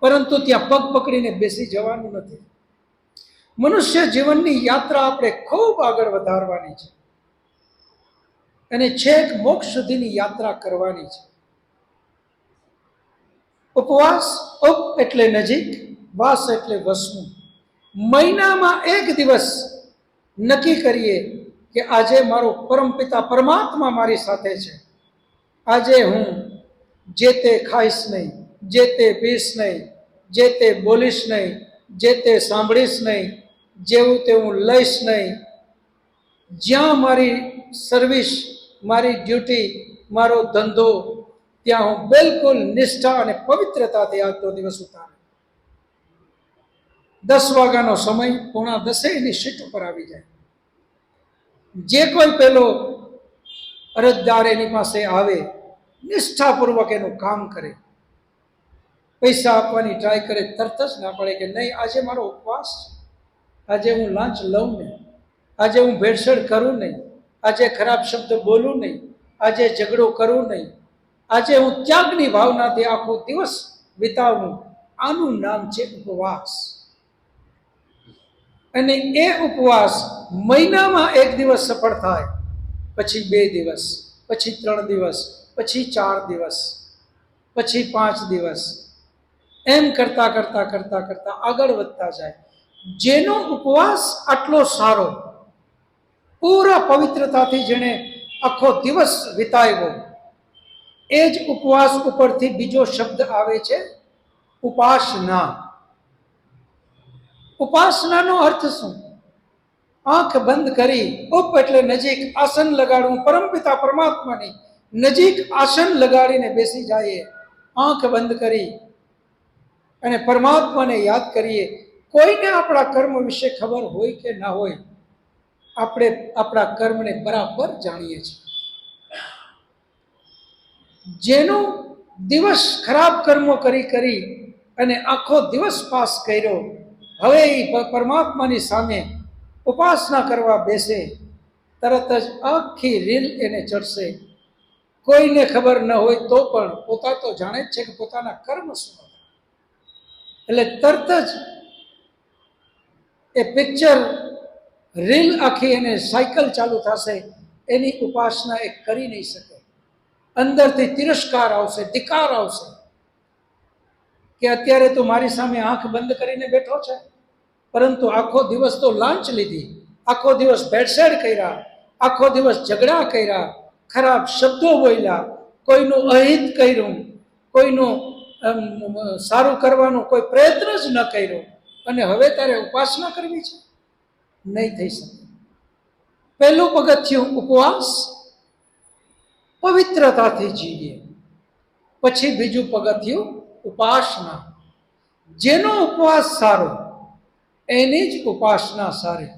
પરંતુ ત્યાં પગ પકડીને બેસી જવાનું નથી. મનુષ્ય જીવનની યાત્રા આપણે ખૂબ આગળ વધારવાની છે અને છેક મોક્ષ સુધીની યાત્રા કરવાની છે. ઉપવાસ, ઉપ એટલે નજીક, વાસ એટલે વસવું. મહિનામાં એક દિવસ નક્કી કરીએ કે આજે મારો પરમપિતા પરમાત્મા મારી સાથે છે. આજે હું જે તે ખાઈશ નહીં, જે તે પીશ નહીં, જે તે બોલીશ નહીં, જે તે સાંભળીશ નહીં, જેવું તેવું લઈશ નહીં. જ્યાં મારી સર્વિસ, મારી ડ્યુટી, મારો ધંધો, ત્યાં હું બિલકુલ નિષ્ઠા અને પવિત્રતાથી આજનો દિવસ ઉતારું. 10 વાગ્યાનો સમય, 9:45 એની સીટ ઉપર આવી જાય. જે કોઈ પેલો અરજદાર એની પાસે આવે, નિષ્ઠાપૂર્વક એનું કામ કરે. પૈસા આપવાની ટ્રાય કરે, તરત જ ના પડે કે નહીં, આજે મારો ઉપવાસ છે, આજે હું લાંચ લઉં નહીં, આજે હું ભેળસેળ કરું નહીં, આજે ખરાબ શબ્દ બોલું નહીં, આજે ઝઘડો કરું નહીં, આજે હું ત્યાગની ભાવનાથી આખો દિવસ વિતાવું. આનું નામ છે ઉપવાસ. અને એ ઉપવાસ મહિનામાં 1 દિવસ સફળ થાય, પછી 2 દિવસ, પછી 3 દિવસ, પછી 4 દિવસ, પછી 5 દિવસ, એમ કરતા કરતા કરતા કરતા આગળ વધતા જાય. જેનો ઉપવાસ આટલો સારો, પૂરા પવિત્રતાથી જેણે આખો દિવસ વિતાવ્યો, એ જ ઉપવાસ ઉપરથી બીજો શબ્દ આવે છે ઉપાસના. ઉપાસનાનો અર્થ શું? આંખ બંધ કરી, ઉપ એટલે નજીક, આસન લગાડવું, પરમપિતા પરમાત્માની નજીક આસન લગાડીને બેસી જઈએ, આંખ બંધ કરી અને પરમાત્માને યાદ કરીએ. કોઈને આપણા કર્મ વિશે ખબર હોય કે ના હોય, આપણે આપણા કર્મને બરાબર જાણીએ છીએ. જેનો દિવસ ખરાબ કર્મો કરી અને આખો દિવસ પાસ કર્યો, હવે એ પરમાત્માની સામે ઉપાસના કરવા બેસે, તરત જ આખી રીલ એને ચડશે. કોઈને ખબર ન હોય તો પણ પોતા તો જાણે જ છે કે પોતાના કર્મ શું હતા. એટલે તરત જ એ પિક્ચર રીલ આખી એને સાયકલ ચાલુ થશે. એની ઉપાસના એ કરી નહીં શકે. અંદરથી તિરસ્કાર આવશે, ધિકાર આવશે કે અત્યારે તો મારી સામે આંખ બંધ કરીને બેઠો છે, પરંતુ આખો દિવસ તો લાંચ લીધી, આખો દિવસ ભેળસેળ કર્યા, આખો દિવસ ઝઘડા કર્યા, ખરાબ શબ્દો બોલ્યા, કોઈનું અહિત કર્યું, કોઈનું સારું કરવાનો કોઈ પ્રયત્ન જ ન કર્યો, અને હવે તારે ઉપાસના કરવી છે? નહીં થઈ શકે. પહેલું પગથિયું ઉપવાસ, પવિત્રતાથી જીવીએ. પછી બીજું પગથિયું ઉપાસના. જેનો ઉપવાસ સારો એની જ ઉપાસના સારી.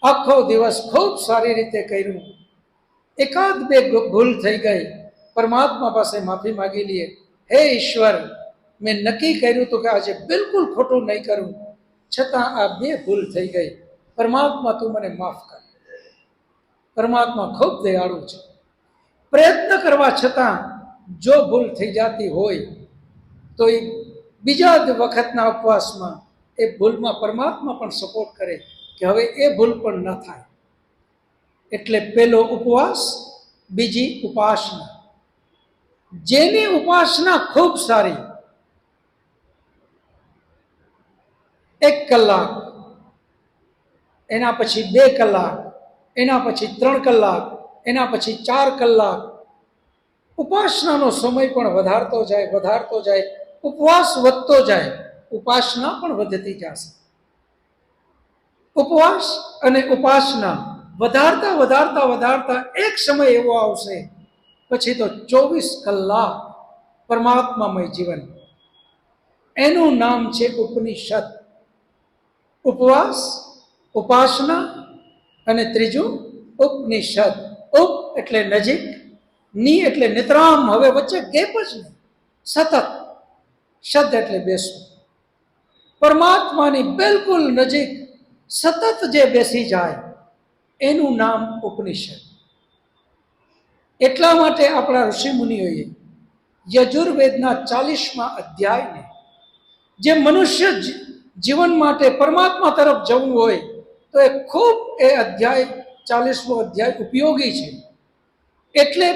આખો દિવસ ખૂબ સારી રીતે કર્યું, એકાદ બે ભૂલ થઈ ગઈ, પરમાત્મા પાસે માફી માગી લઈએ. હે ઈશ્વર, મેં નક્કી કર્યું હતું કે આજે બિલકુલ ખોટું નહીં કરું, છતાં આ 2 ભૂલ થઈ ગઈ. પરમાત્મા તું મને માફ કર. પરમાત્મા ખૂબ દયાળુ છે. પ્રયત્ન કરવા છતાં જો ભૂલ થઈ જતી હોય તો એ બીજા વખતના ઉપવાસમાં એ ભૂલમાં પરમાત્મા પણ સપોર્ટ કરે કે હવે એ ભૂલ પણ ન થાય. એટલે પેલો ઉપવાસ, બીજી ઉપાસના. જેની ઉપાસના ખૂબ સારી, 1 કલાક, એના પછી 2 કલાક, એના પછી 3 કલાક, એના પછી 4 કલાક, ઉપાસનાનો સમય પણ વધારતો જાય, વધારતો જાય, ઉપવાસ વધતો જાય, ઉપાસના પણ વધતી જશે. ઉપવાસ અને ઉપાસના વધારતા વધારતા વધારતા એક સમય એવો આવશે, પછી તો 24 કલાક પરમાત્મામય જીવન. એનું નામ છે ઉપનિષદ. ઉપવાસ, ઉપાસના અને ત્રીજું ઉપનિષદ. ઉપ એટલે નજીક, ની એટલે નિતરામ, હવે વચ્ચે ગેપ જ નહીં, સતત. શબ્દ એટલે બેસવું. પરમાત્માની બિલકુલ નજીક સતત જે બેસી જાય એનું નામ ઉપનિષદ. એટલા માટે આપણા ઋષિ મુનિઓએ યજુર્વેદના 40મા અધ્યાયને, જે મનુષ્ય જીવન માટે પરમાત્મા તરફ જવું હોય તો એ ખૂબ એ અધ્યાય 40મો અધ્યાય ઉપયોગી છે. એટલે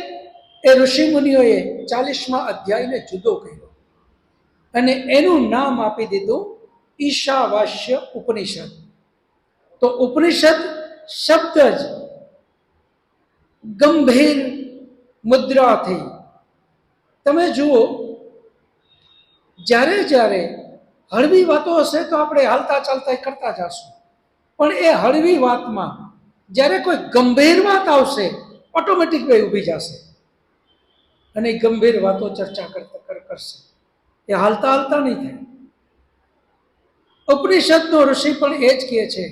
એ ઋષિ મુનિઓએ 40મા અધ્યાયને જુદો કર્યો અને એનું નામ આપી દીધું ઈશાવાસ્ય ઉપનિષદ. તો ઉપનિષદ શબ્દ જ ગંભીર મુદ્રાથી, તમે જુઓ, જ્યારે જ્યારે હળવી વાતો હશે તો આપણે હાલતા ચાલતા કરતા જશું, પણ એ હળવી વાતમાં જ્યારે કોઈ ગંભીર વાત આવશે ઓટોમેટિક વે ઊભી જશે અને ગંભીર વાતો ચર્ચા કરશે. એ હાલતા હાલતા નહીં થાય. ઉપનિષદનો ઋષિ પણ એ જ કહે છે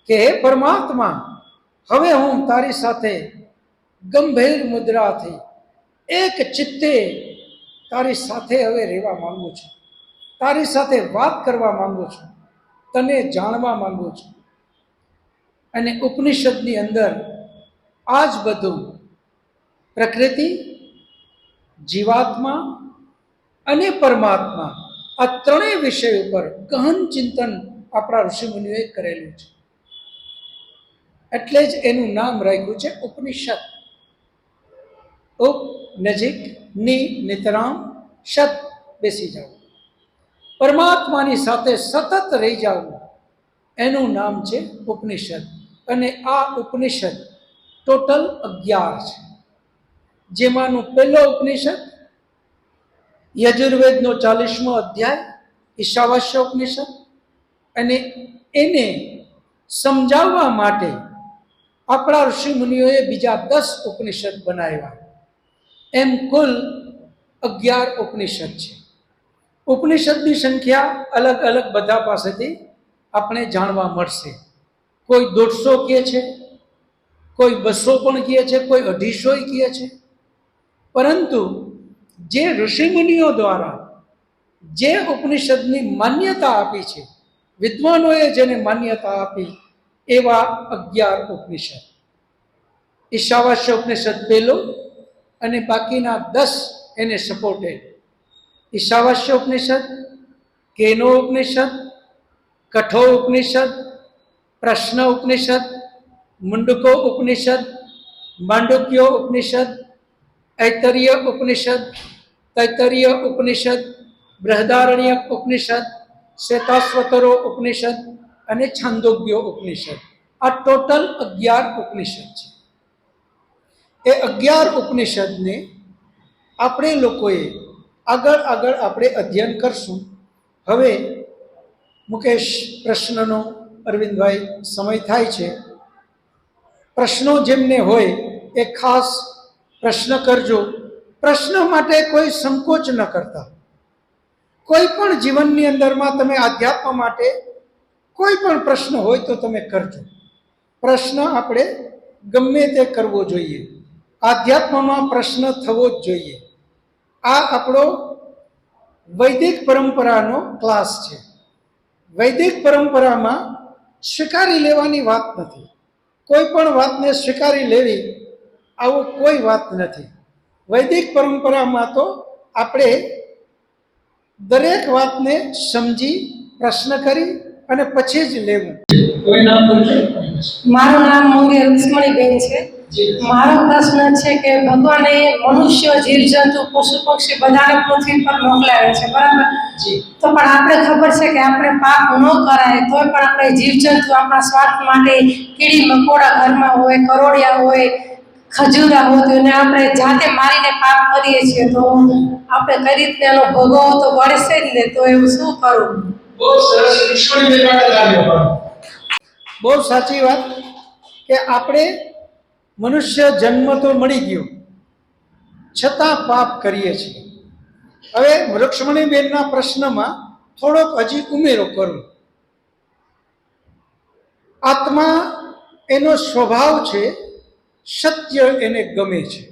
કે હે પરમાત્મા, હવે હું તારી સાથે ગંભીર મુદ્રાથી એક ચિત્તે તારી સાથે હવે રહેવા માંગુ છું, તારી સાથે વાત કરવા માંગુ છું, તને જાણવા માંગુ છું. અને ઉપનિષદની અંદર આ જ બધું પ્રકૃતિ, જીવાત્મા અને પરમાત્મા આ ત્રણેય વિષય ઉપર ગહન ચિંતન આપણા ઋષિમુનિઓએ કરેલું છે. એટલે જ એનું નામ રાખ્યું છે ઉપનિષદ. ઉપ નજીક, ની નિતરામ, શત બેસી જાઓ, પરમાત્માની સાથે સતત રહી જાઓ, એનું નામ છે ઉપનિષદ. અને આ ઉપનિષદ ટોટલ 11 છે, જેમાંનું પહેલો ઉપનિષદ યજુર્વેદનો 40મો અધ્યાય ઈશાવાસ્ય ઉપનિષદ, અને એને સમજાવવા માટે આપણા ઋષિ મુનિઓએ બીજા 10 ઉપનિષદ બનાવ્યા. એમ કુલ 11 ઉપનિષદ છે. ઉપનિષદની સંખ્યા અલગ અલગ બધા પાસેથી આપણે જાણવા મળશે. કોઈ 150 કહે છે, કોઈ 200 પણ કહે છે, કોઈ 250 કહે છે. પરંતુ જે ઋષિમુનિઓ દ્વારા જે ઉપનિષદની માન્યતા આપી છે, વિદ્વાનોએ જેને માન્યતા આપી, એવા 11 ઉપનિષદ. ઈશાવાસ્ય ઉપનિષદ પહેલો અને બાકીના 10 એને સપોર્ટેડ. ઈશાવાસ્ય ઉપનિષદ, કેનો ઉપનિષદ, કઠો ઉપનિષદ, પ્રશ્ન ઉપનિષદ, મુંડકો ઉપનિષદ, માંડુક્યો ઉપનિષદ, ऐतरीय उपनिषद, तैतरीय उपनिषद, बृहदारण्यक उपनिषद, श्वेताश्वतरो उपनिषद અને છાંદોગ્ય ઉપનિષદ. આ ટોટલ 11 ઉપનિષદ છે. એ 11 ઉપનિષદને આપણે લોકોએ આગળ આપણે અધ્યયન કરશું. હવે મુકેશ, પ્રશ્નનો અરવિંદભાઈ સમય થાય છે. પ્રશ્નો જેમને હોય એ ખાસ પ્રશ્ન કરજો. પ્રશ્ન માટે કોઈ સંકોચ ન કરતા. કોઈ પણ જીવનની અંદરમાં તમે આધ્યાત્મ માટે કોઈ પણ પ્રશ્ન હોય તો તમે કરજો. પ્રશ્ન આપણે ગમે તે કરવો જોઈએ. આધ્યાત્મમાં પ્રશ્ન થવો જ જોઈએ. આ આપણો વૈદિક પરંપરાનો ક્લાસ છે. વૈદિક પરંપરામાં સ્વીકારી લેવાની વાત નથી. કોઈ પણ વાતને સ્વીકારી લેવી આવું કોઈ વાત નથી. વૈદિક પરંપરામાં તો આપણે દરેક વાતને સમજી, પ્રશ્ન કરી અને પછી જ લેવું. મારું નામ મોંઘે રુક્ષ્મણીબેન છે. મારો પ્રશ્ન છે કે ભગવાને મનુષ્ય, જીવજંતુ, પશુ પક્ષી બધાને પૃથ્વી પર મોકલાવ્યા છે, બરાબર? તો પણ આપણે ખબર છે કે આપણે પાપ ન કરાય તોય પણ આપણે જીવજંતુ આપણા સ્વાર્થ માટે કીડી મકોડા ઘરમાં હોય, કરોડિયા હોય, ખજૂરા હોય, તો એને આપણે જાતે મારીને પાપ કરીએ છીએ. તો આપણે કઈ રીતે એનો ભોગવો તો પડશે જ ને. તો એવું શું કરવું? બહુ સાચી વાત કે આપણે મનુષ્ય જન્મ તો મળી ગયો, છતાં પાપ કરીએ છીએ. હવે રુક્ષ્મણીબેનના પ્રશ્નમાં થોડોક હજી ઉમેરો કરું. આત્મા એનો સ્વભાવ છે, સત્ય એને ગમે છે.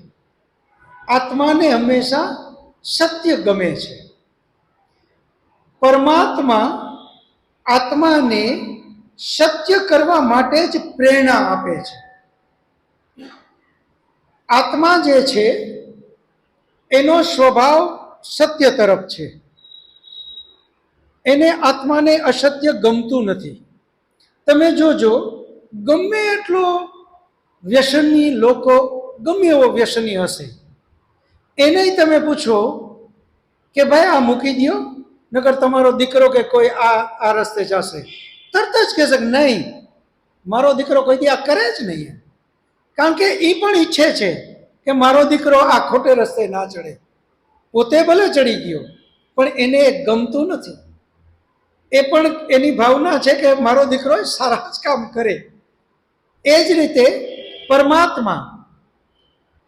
આત્માને હંમેશા સત્ય ગમે છે. પરમાત્મા આત્માને સત્ય કરવા માટે જ પ્રેરણા આપે છે. આત્મા જે છે એનો સ્વભાવ સત્ય તરફ છે. એને આત્માને અસત્ય ગમતું નથી. તમે જોજો, ગમે એટલો વ્યસની લોકો, ગમે એવો વ્યસની હશે, એને તમે પૂછો કે ભાઈ આ મૂકી દો, નકર તમારો દીકરો કે કોઈ આ રસ્તે જશે, તરત જ કહેશે કે નહીં, મારો દીકરો કોઈ દી આ કરે જ નહીં. કારણ કે એ પણ ઈચ્છે છે કે મારો દીકરો આ ખોટે રસ્તે ના ચડે. પોતે ભલે ચડી ગયો પણ એને ગમતું નથી. એ પણ એની ભાવના છે કે મારો દીકરો સારા જ કામ કરે. એ જ રીતે પરમાત્મા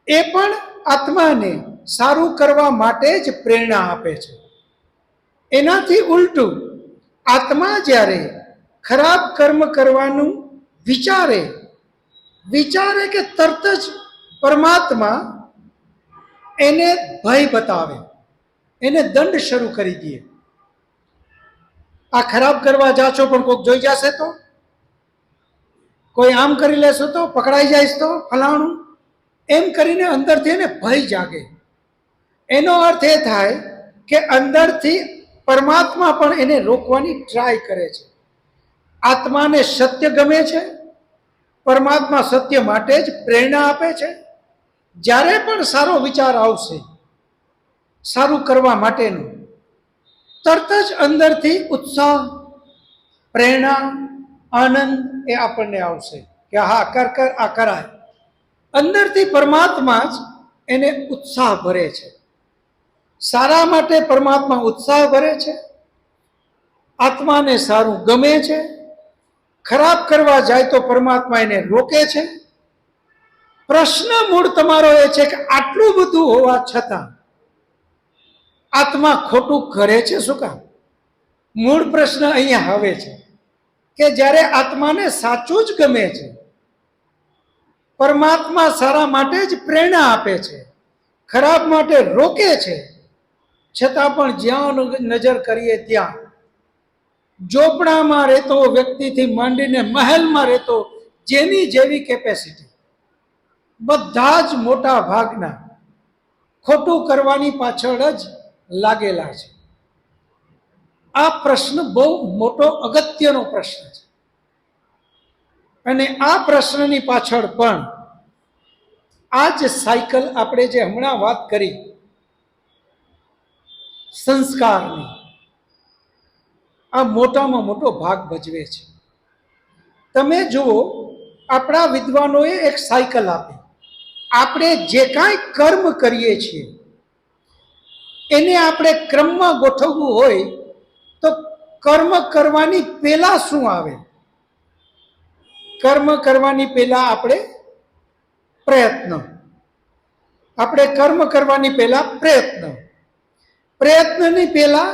એ પણ આત્માને સારું કરવા માટે જ પ્રેરણા આપે છે. એનાથી ઉલટું આત્મા જ્યારે ખરાબ કર્મ કરવાનું વિચારે કે તરત જ પરમાત્મા એને ભય બતાવે એને દંડ શરૂ કરી દઈએ. આ ખરાબ કરવા જાશો પણ કોઈક જોઈ જશે તો, કોઈ આમ કરી લેશો તો, પકડાઈ જાય તો ફલાણું, એમ કરીને અંદરથી એને ભય જાગે. એનો અર્થ એ થાય કે અંદરથી પરમાત્મા પણ એને રોકવાની ટ્રાય કરે છે. આત્માને સત્ય ગમે છે, પરમાત્મા સત્ય માટે જ પ્રેરણા આપે છે. જ્યારે પણ સારો વિચાર આવશે સારું કરવા માટેનું, તરત જ અંદરથી ઉત્સાહ, પ્રેરણા, આનંદ એ આપણને આવશે કે હા કર કર, આ કરાય. અંદરથી પરમાત્મા જ એને ઉત્સાહ ભરે છે. સારા માટે પરમાત્મા ઉત્સાહ ભરે છે. આત્માને સારું ગમે છે. ખરાબ કરવા જાય તો પરમાત્મા એને રોકે છે. પ્રશ્ન મૂળ તમારો એ છે કે આટલું બધું હોવા છતાં આત્મા ખોટું કરે છે શું કામ? મૂળ પ્રશ્ન અહીંયા આવે છે કે જ્યારે આત્માને સાચું જ ગમે છે, પરમાત્મા સારા માટે જ પ્રેરણા આપે છે, ખરાબ માટે રોકે છે, છતાં પણ જ્યાં નજર કરીએ ત્યાં ઝોપડામાં રહેતો વ્યક્તિથી માંડીને મહેલમાં રહેતો જેની જેવી કેપેસિટી, બધા જ મોટા ભાગના ખોટું કરવાની પાછળ જ લાગેલા છે. આ પ્રશ્ન બહુ મોટો અગત્યનો પ્રશ્ન છે. અને આ પ્રશ્નની પાછળ પણ આ જ સાયકલ આપણે જે હમણાં વાત કરી સંસ્કારની, આ મોટામાં મોટો ભાગ ભજવે છે. તમે જુઓ, આપણા વિદ્વાનોએ એક સાયકલ આપી. આપણે જે કાંઈ કર્મ કરીએ છીએ એને આપણે ક્રમમાં ગોઠવવું હોય તો કર્મ કરવાની પહેલા શું આવે? કર્મ કરવાની પહેલા આપણે પ્રયત્ન, આપણે કર્મ કરવાની પહેલા પ્રયત્ન, પ્રયત્નની પહેલા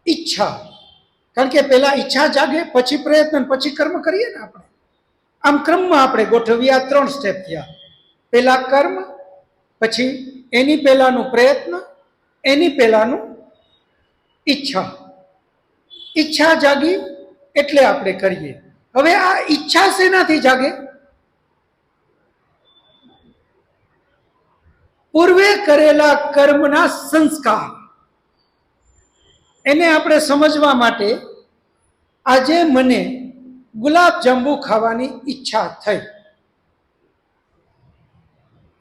ઈચ્છા, કારણ કે પહેલા ઈચ્છા જાગે પછી પ્રયત્ન પછી કર્મ કરીએ ને આપણે. આમ ક્રમમાં આપણે ગોઠવીએ. આ 3 સ્ટેપ થયા. પહેલા કર્મ, પછી એની પહેલાનું પ્રયત્ન, એની પહેલાનું ઈચ્છા. ઈચ્છા જાગી એટલે આપણે કરીએ. હવે આ ઈચ્છા શેનાથી જાગે? પૂર્વે કરેલા કર્મના સંસ્કાર. એને આપણે સમજવા માટે આજે મને ગુલાબ જાંબુ ખાવાની ઈચ્છા થઈ.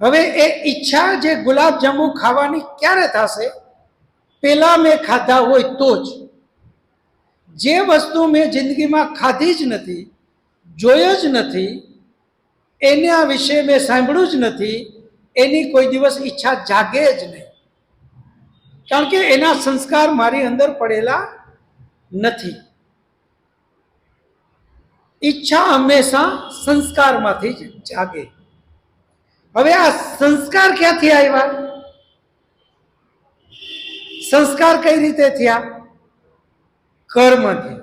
હવે એ ઈચ્છા જે ગુલાબ જાંબુ ખાવાની ક્યારે થશે? પેલા મેં ખાધા હોય તો જ. જે વસ્તુ મેં જિંદગીમાં ખાધી જ નથી, જોઈ જ નથી, એના વિશે મેં સાંભળ્યું જ નથી, એની કોઈ દિવસ ઈચ્છા જાગે જ નહીં. કારણ કે એના સંસ્કાર મારી અંદર પડેલા નથી. ઈચ્છા હંમેશા સંસ્કારમાંથી જ જાગે. હવે આ સંસ્કાર ક્યાંથી આવ્યા? સંસ્કાર કઈ રીતે થયા? કર્મથી.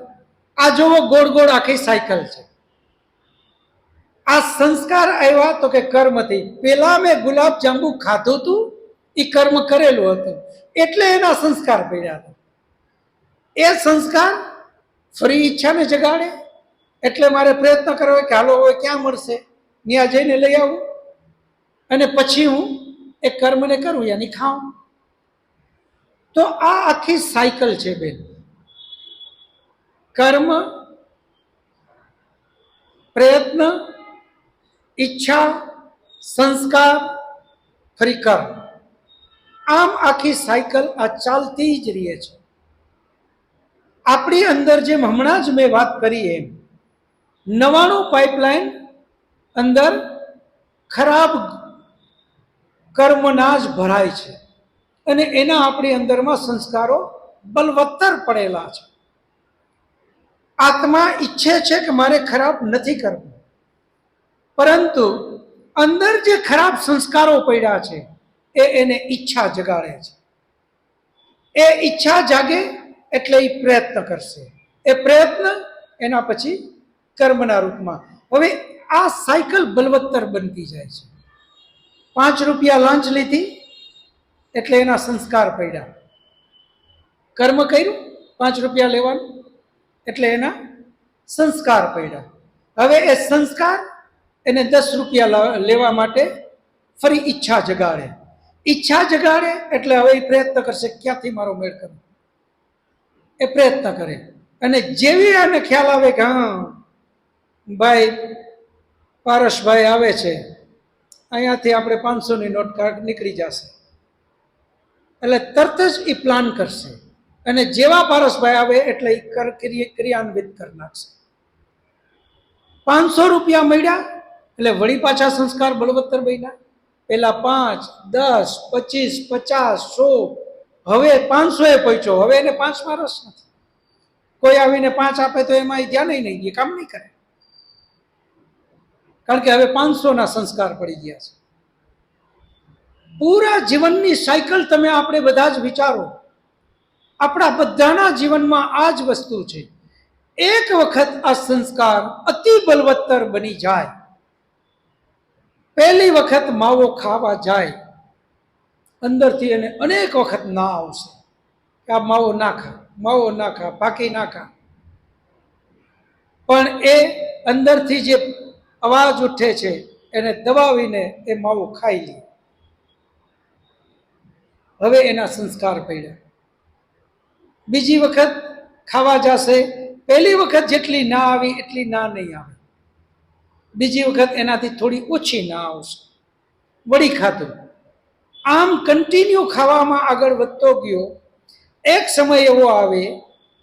આ જોવો, ગોળ ગોળ આખી સાયકલ છે. આ સંસ્કાર આવ્યા તો કે કર્મથી. પેલા મેં ગુલાબ જાંબુ ખાધું હતું, એ કર્મ કરેલું હતું, એટલે એના સંસ્કાર પડ્યા હતા. એ સંસ્કાર ફરી ઈચ્છાને જગાડે, એટલે મારે પ્રયત્ન કરવો કે હાલો હવે ક્યાં મળશે, ત્યાં જઈને લઈ આવું, અને પછી હું એ કર્મને કરું યાની ખાઉં. તો આ આખી સાયકલ છે બેન. કર્મ, પ્રયત્ન, ઈચ્છા, સંસ્કાર, ફરી કર્મ. આમ આખી સાયકલ આ ચાલતી જ રહે છે. આપણી અંદર જેમ હમણાં જ મેં વાત કરી એમ 99 પાઇપલાઇન અંદર ખરાબ કર્મના જ ભરાય છે, અને એના આપણી અંદરમાં સંસ્કારો બલવત્તર પડેલા છે. આત્મા ઈચ્છે છે કે મારે ખરાબ નથી કરવું, પરંતુ અંદર જે ખરાબ સંસ્કારો પડ્યા છે એને ઈચ્છા જગાડે છે. એ ઈચ્છા જાગે એટલે એ પ્રયત્ન કરશે. એ પ્રયત્ન એના પછી કર્મના રૂપમાં. હવે આ સાયકલ બલવત્તર બનતી જાય છે. 5 રૂપિયા લાંચ લીધી એટલે એના સંસ્કાર પડ્યા. કર્મ કર્યું, 5 રૂપિયા લેવાનું, એટલે એના સંસ્કાર પડ્યા. હવે એ સંસ્કાર એને 10 રૂપિયા લેવા માટે ફરી ઈચ્છા જગાડે. ઈચ્છા જગાડે એટલે હવે એ પ્રયત્ન કરશે, ક્યાંથી મારો મેળ કરું, એ પ્રયત્ન કરે. અને જેવી એને ખ્યાલ આવે કે હા ભાઈ પારસભાઈ આવે છે, અહીંયાથી આપણે 500ની નોટ નીકળી જશે, એટલે તરત જ એ પ્લાન કરશે. અને જેવા પારસભાઈ આવે એટલે એ ક્રિયાન્વિત કરી નાખશે. 500 રૂપિયા મળ્યા એટલે વળી પાછા સંસ્કાર બળવત્તર બન્યા. પેલા 5, 10, 25, 50, 100, હવે 500 એ પહોંચ્યો. હવે એને 5માં રસ નથી. કોઈ આવીને 5 આપે તો એમાં એ ધ્યાન નહીં દે, કામ નહીં કરે, કારણ કે હવે 500ના સંસ્કાર પડી ગયા છે. પૂરા જીવનની સાયકલ તમે આપણે બધા જ વિચારો, આપણા બધાના જીવનમાં આ જ વસ્તુ છે. એક વખત આ સંસ્કાર અતિ બલવત્તર બની જાય, પહેલી વખત માવો ખાવા જાય, અંદરથી એને અનેક વખત ના આવશે કે આ માવો ના ખા, માવો ના ખા, પાકી ના ખા. પણ એ અંદરથી જે અવાજ ઉઠે છે એને દબાવીને એ માવો ખાઈ લે. હવે એના સંસ્કાર પડ્યા. બીજી વખત ખાવા જશે, પહેલી વખત જેટલી ના આવી એટલી ના નહીં આવે, બીજી વખત એનાથી થોડી ઓછી ના આવશે, વળી ખાધું. આમ કન્ટિન્યુ ખાવામાં આગળ વધતો ગયો. એક સમય એવો આવે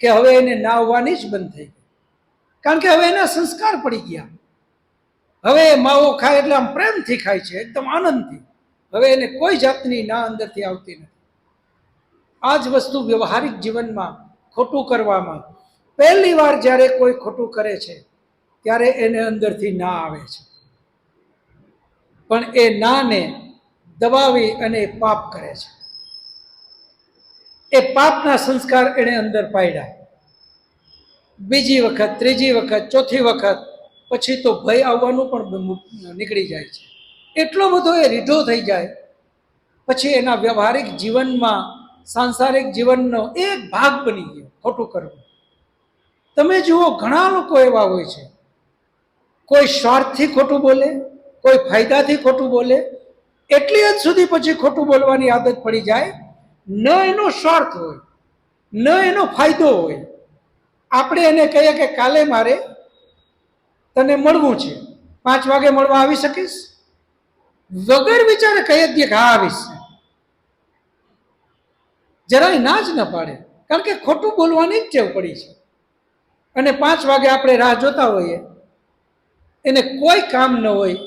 કે હવે એને ના આવવાની જ બંધ થઈ ગઈ, કારણ કે હવે એના સંસ્કાર પડી ગયા. હવે માવો ખાય એટલે આમ પ્રેમથી ખાય છે, એકદમ આનંદથી. હવે એને કોઈ જાતની ના અંદરથી આવતી નથી. આ જ વસ્તુ વ્યવહારિક જીવનમાં ખોટું કરવામાં, પહેલી વાર જ્યારે કોઈ ખોટું કરે છે ત્યારે એને અંદરથી ના આવે છે, પણ એ નાને દબાવી અને એ પાપ કરે છે. એ પાપના સંસ્કાર એને અંદર પાડ્યા. બીજી વખત, ત્રીજી વખત, ચોથી વખત, પછી તો ભય આવવાનું પણ નીકળી જાય છે. એટલો બધો એ રીઢો થઈ જાય, પછી એના વ્યવહારિક જીવનમાં સાંસારિક જીવનનો એક ભાગ બની ગયો ખોટું કરવું. તમે જુઓ, ઘણા લોકો એવા હોય છે, કોઈ સ્વાર્થથી ખોટું બોલે, કોઈ ફાયદાથી ખોટું બોલે, એટલી હદ સુધી પછી ખોટું બોલવાની આદત પડી જાય. ન એનો સ્વાર્થ હોય, ન એનો ફાયદો હોય. આપણે એને કહીએ કે કાલે મારે તને મળવું છે, 5 વાગે મળવા આવી શકીશ? વગર વિચારે કહી દે કે હા આવીશ, જરાય ના જ ન પાડે, કારણ કે ખોટું બોલવાની જ ટેવ પડી છે. અને 5 વાગે આપણે રાહ જોતા હોઈએ, એને કોઈ કામ ન હોય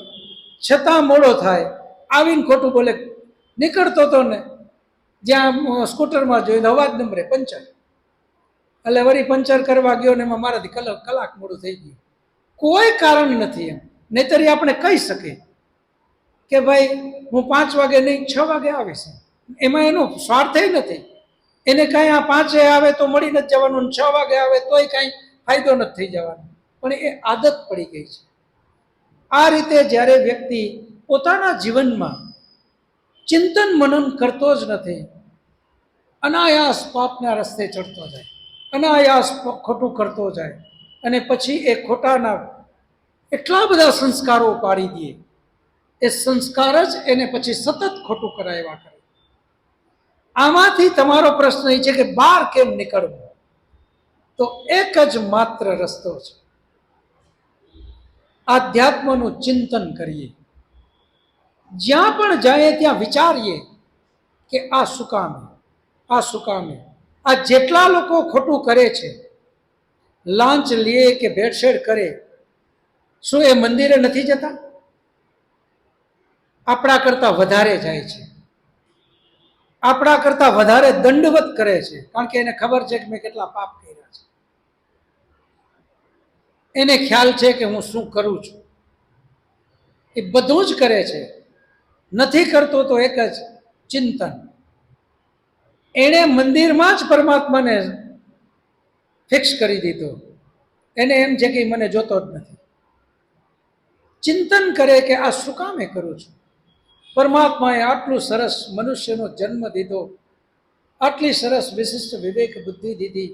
છતાં મોડો થાય, આવીને ખોટું બોલે. નીકળતો હતો ને, જ્યાં સ્કૂટરમાં જોયું અવાજ નંબરે પંચર, એટલે વળી પંચર કરવા ગયો ને એમાં મારાથી કલાક મોડું થઈ ગયું. કોઈ કારણ નથી એમ. નહીતર આપણે કહી શકીએ કે ભાઈ હું 5 વાગે નહીં 6 વાગે આવીશ. એમાં એનો સ્વાર્થ નથી. એને કાંઈ આ 5 આવે તો મળી નથી જવાનું, 6 વાગે આવે તોય કાંઈ ફાયદો નથી થઈ જવાનો, પણ એ આદત પડી ગઈ છે. આ રીતે જ્યારે વ્યક્તિ પોતાના જીવનમાં ચિંતન મનન કરતો જ નથી, અનાયાસ પાપના રસ્તે ચડતો જાય, અનાયાસ ખોટું કરતો જાય, અને પછી એ ખોટાના એટલા બધા સંસ્કારો પાડી દે, એ સંસ્કાર જ એને પછી સતત ખોટું કરાવ્યા કરે. આમાંથી તમારો પ્રશ્ન એ છે કે બહાર કેમ નીકળવું? તો એક જ માત્ર રસ્તો છે, આધ્યાત્મનું ચિંતન કરીએ. જ્યાં પણ જાય ત્યાં વિચારીએ કે આ શું કામે, આ શું કામે. આ જેટલા લોકો ખોટું કરે છે, લાંચ લે કે ભેળસેળ કરે, શું એ મંદિરે નથી જતા? આપણા કરતા વધારે જાય છે, આપણા કરતા વધારે દંડવત કરે છે, કારણ કે એને ખબર છે કે મેં કેટલા પાપ કર્યા છે. એને ખ્યાલ છે કે હું શું કરું છું. એ બધું જ કરે છે. નથી કરતો તો એક જ ચિંતન. એણે મંદિરમાં જ પરમાત્માને ફિક્સ કરી દીધો. એને એમ છે કે મને જોતો જ નથી. ચિંતન કરે કે આ શું કામે કરું છું? પરમાત્માએ આટલું સરસ મનુષ્યનો જન્મ દીધો, આટલી સરસ વિશિષ્ટ વિવેક બુદ્ધિ દીધી.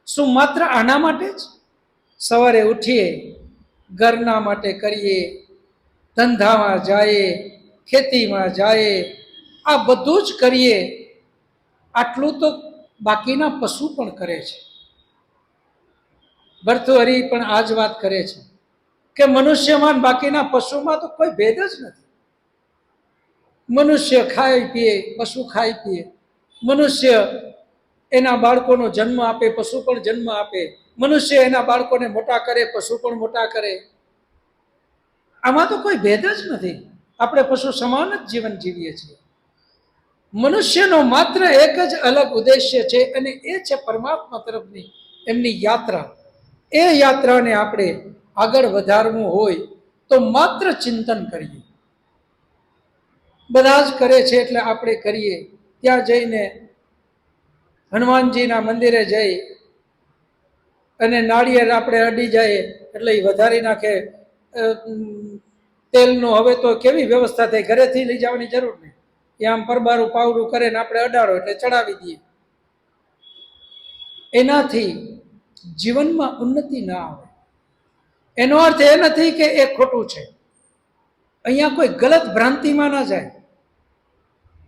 શું માત્ર આના માટે જ? સવારે ઉઠીએ, ઘરના માટે કરીએ, ધંધામાં જાય, ખેતીમાં જાય, આ બધું જ કરીએ. આટલું તો બાકીના પશુ પણ કરે છે. ભર્તૃહરિ પણ આ જ વાત કરે છે કે મનુષ્યમાં બાકીના પશુમાં તો કોઈ ભેદ જ નથી. મનુષ્ય ખાય પીએ, પશુ ખાય પીએ. મનુષ્ય એના બાળકોનો જન્મ આપે, પશુ પણ જન્મ આપે. મનુષ્ય એના બાળકોને મોટા કરે, પશુ પણ મોટા કરે. આમાં તો કોઈ ભેદ જ નથી. આપણે પશુ સમાન જ જીવન જીવીએ છીએ. મનુષ્યનો માત્ર એક જ અલગ ઉદ્દેશ્ય છે, અને એ છે પરમાત્મા તરફની એમની યાત્રા. એ યાત્રાને આપણે આગળ વધારવું હોય તો માત્ર ચિંતન કરીએ. બધા જ કરે છે એટલે આપણે કરીએ. ત્યાં જઈને હનુમાનજીના મંદિરે જઈ અને નાળિયેર આપણે અડી જાય એટલે એ વધારી નાખે. તેલનું હવે તો કેવી વ્યવસ્થા થઈ, ઘરેથી લઈ જવાની જરૂર નહીં. એ આમ પરબારું પાવરું કરે ને આપણે અડાડો એટલે ચડાવી દઈએ. એનાથી જીવનમાં ઉન્નતિ ના આવે. એનો અર્થ એ નથી કે એ ખોટું છે. અહીંયા કોઈ ગલત ભ્રાંતિમાં ના જાય.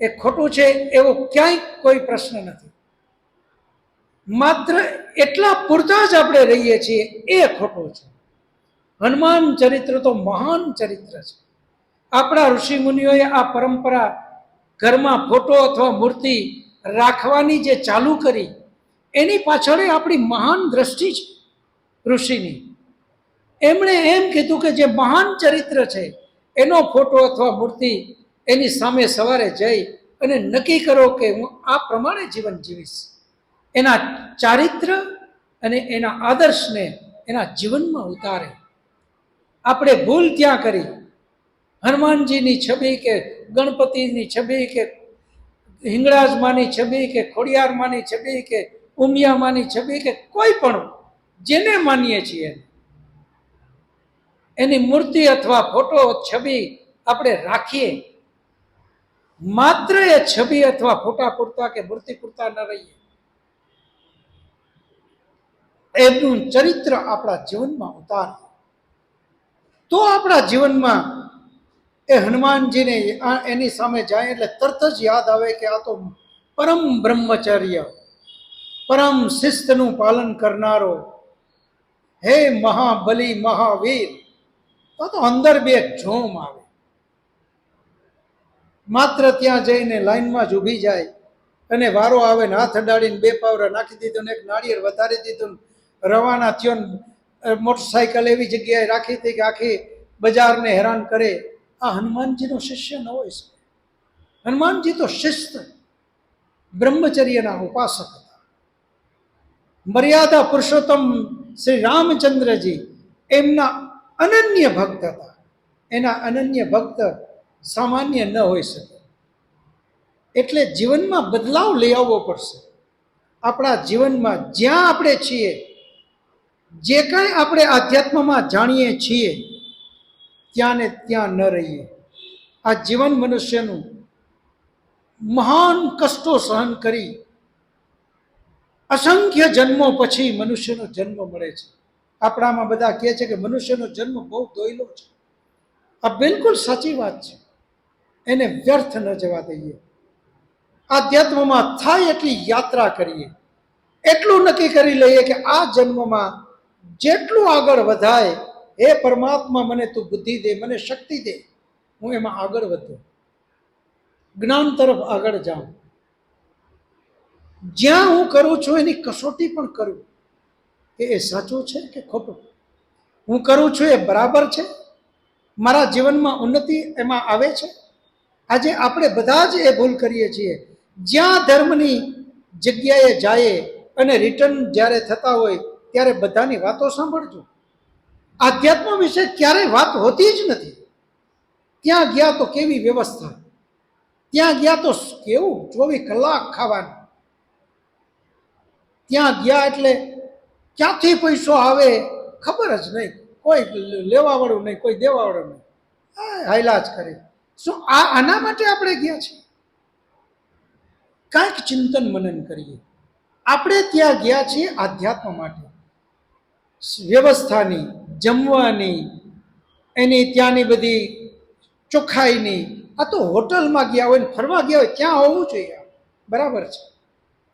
એ ખોટું છે એવો ક્યાંય કોઈ પ્રશ્ન નથી. માત્ર એટલા પૂરતા જ આપણે રહીએ છીએ એ ખોટું છે. હનુમાન ચરિત્ર તો મહાન ચરિત્ર છે. આપણા ઋષિ મુનિઓએ આ પરંપરા ઘરમાં ફોટો અથવા મૂર્તિ રાખવાની જે ચાલુ કરી, એની પાછળ આપણી મહાન દ્રષ્ટિ છે ઋષિની. એમણે એમ કીધું કે જે મહાન ચરિત્ર છે એનો ફોટો અથવા મૂર્તિ એની સામે સવારે જઈ અને નક્કી કરો કે હું આ પ્રમાણે જીવન જીવીશ. એના ચારિત્ર અને એના આદર્શને એના જીવનમાં ઉતારે. આપણે ભૂલ ત્યાં કરી. હનુમાનજીની છબી કે ગણપતિની છબી કે હિંગળાજમાંની છબી કે ખોડિયારમાંની છબી કે ઉમિયામાંની છબી કે કોઈ પણ જેને માનીએ છીએ એની મૂર્તિ અથવા ફોટો છબી આપણે રાખીએ. માત્ર એ છબી અથવા ફોટા પૂરતા કે મૂર્તિ પૂરતા ન રહીએ. એમનું ચરિત્ર આપણા જીવનમાં ઉતારે તો આપણા જીવનમાં એ હનુમાનજીને એની સામે જાય એટલે તરત જ યાદ આવે કે આ તો પરમ બ્રહ્મચર્ય, પરમ શિસ્તનું પાલન કરનારો હે મહાબલી મહાવીર. તો અંદર બે જોમ આવે. માત્ર ત્યાં જઈને લાઈનમાં જ ઊભી જાય અને વારો આવે ને હાથ અડાડીને બે પાવરા નાખી દીધું ને એક નાળિયેર વધારી દીધું, રવાના થયો. મોટરસાયકલ એવી જગ્યાએ રાખી હતી કે આખી બજારને હેરાન કરે. આ હનુમાનજીનો શિષ્ય ન હોય શકે. હનુમાનજી તો શિસ્ત બ્રહ્મચર્યના ઉપાસક હતા. મર્યાદા પુરુષોત્તમ શ્રી રામચંદ્રજી એમના અનન્ય ભક્ત હતા. એના અનન્ય ભક્ત સામાન્ય ન હોઈ શકે. એટલે જીવનમાં બદલાવ લઈ આવવો પડશે. આપણા જીવનમાં જ્યાં આપણે છીએ, જે કાંઈ આપણે આધ્યાત્મમાં જાણીએ છીએ, ત્યાં ને ત્યાં ન રહીએ. આ જીવન મનુષ્યનું મહાન કષ્ટો સહન કરી અસંખ્ય જન્મો પછી મનુષ્યનો જન્મ મળે છે. આપણામાં બધા કહે છે કે મનુષ્યનો જન્મ બહુ દોયલો છે. આ બિલકુલ સાચી વાત છે. એને વ્યર્થ ન જવા દઈએ. આધ્યાત્મમાં થાય એટલી યાત્રા કરીએ. એટલું નક્કી કરી લઈએ કે આ જન્મમાં જેટલું આગળ વધાય, હે પરમાત્મા મને તું બુદ્ધિ દે, મને શક્તિ દે, હું એમાં આગળ વધું, જ્ઞાન તરફ આગળ જાઉં. જ્યાં હું કરું છું એની કસોટી પણ કરું કે એ સાચું છે કે ખોટું. હું કરું છું એ બરાબર છે, મારા જીવનમાં ઉન્નતિ એમાં આવે છે. આજે આપણે બધા જ એ ભૂલ કરીએ છીએ. જ્યાં ધર્મની જગ્યાએ જાય અને રિટર્ન જ્યારે થતા હોય ત્યારે બધાની વાતો સાંભળજો. આધ્યાત્મ વિશે ક્યારેય વાત હોતી જ નથી. ત્યાં ગયા તો કેવી વ્યવસ્થા, ત્યાં ગયા તો કેવું 24 કલાક ખાવાનું, ત્યાં ગયા એટલે ક્યાંથી પૈસો આવે ખબર જ નહીં, કોઈ લેવાવાળું નહીં, કોઈ દેવાવાળું નહીં, હાયલા જ કરે. શું આના માટે આપણે ગયા છીએ? કાંઈક ચિંતન મનન કરીએ. આપણે ત્યાં ગયા છીએ આધ્યાત્મ માટે, વ્યવસ્થાની, જમવાની, એની ત્યાંની બધી ચોખ્ખાઈની. આ તો હોટલમાં ગયા હોય ને ફરવા ગયા હોય ત્યાં હોવું જોઈએ, બરાબર છે,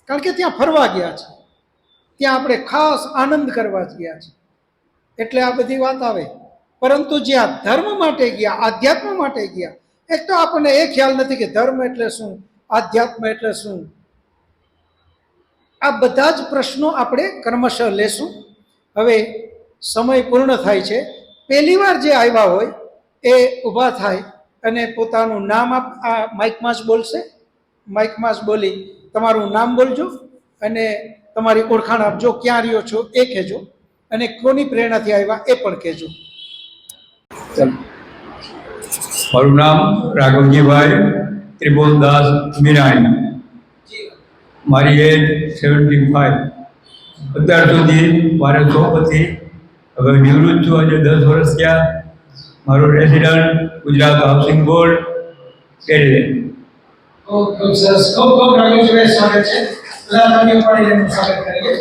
કારણ કે ત્યાં ફરવા ગયા છે, ત્યાં આપણે ખાસ આનંદ કરવા જ ગયા છે, એટલે આ બધી વાત આવે. પરંતુ જ્યાં ધર્મ માટે ગયા, આધ્યાત્મ માટે ગયા, એક તો આપણને એ ખ્યાલ નથી કે ધર્મ એટલે શું, આધ્યાત્મ એટલે શું. આ બધા જ પ્રશ્નો આપણે ક્રમશઃ લેશું. હવે સમય પૂર્ણ થાય છે. પહેલી વાર જે આવ્યા હોય એ ઊભા થાય અને પોતાનું નામ આ માઇકમાં જ બોલશે. માઇકમાં જ બોલી તમારું નામ બોલજો અને તમારી ઓળખાણ આપજો, ક્યાં રહ્યો છો એ કહેજો અને કોની પ્રેરણાથી આવ્યા એ પણ કહેજો. મારું નામ રાઘવજીભાઈ ત્રિભુવનદાસ મીરાણી. મારી એજ 75. અત્યાર સુધી મારે ચોપથી હવે નિવૃત્ત છું. આજે 10 વર્ષ થયા. મારું રેસિડન્ટ ગુજરાત હાઉસિંગ બોર્ડ કેરેલે. ખૂબ સરસ. ખૂબ ખૂબ રાઘવજીભાઈ સ્વાગત છે. સ્વાગત કરીએ.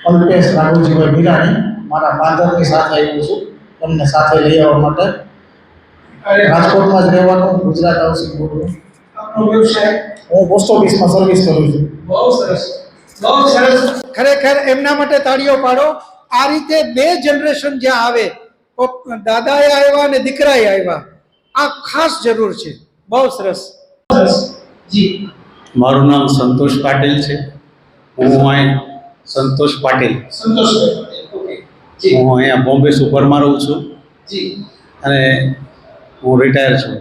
અલ્પેશ રાઘવજીભાઈ મીરાણી. મારા ફાધરની સાથે આવ્યો છું તમને સાથે લઈ આવવા માટે. રાજકોટમાં જ રહેવાનું, ગુજરાત હાઉસિંગ બોર્ડનું. આપનો વ્યવસાય? હું પોસ્ટ ઓફિસમાં સર્વિસ કરું છું. બહુ સરસ, બહુ સરસ. ખરેખર એમના માટે તાળીઓ પાડો. આ રીતે 2 જનરેશન જ્યાં આવે, દાદાએ આવ્યા અને દીકરાએ આવ્યા, આ ખાસ જરૂર છે. બહુ સરસ. જી. મારું નામ સંતોષ પાટીલ છે. હું અહીં સંતોષ પાટીલ. સંતોષભાઈ. ઓકે. જી. હું અહીંયા બોમ્બે સુપરમાં રહું છું જી. અને હું રિટાયર છું.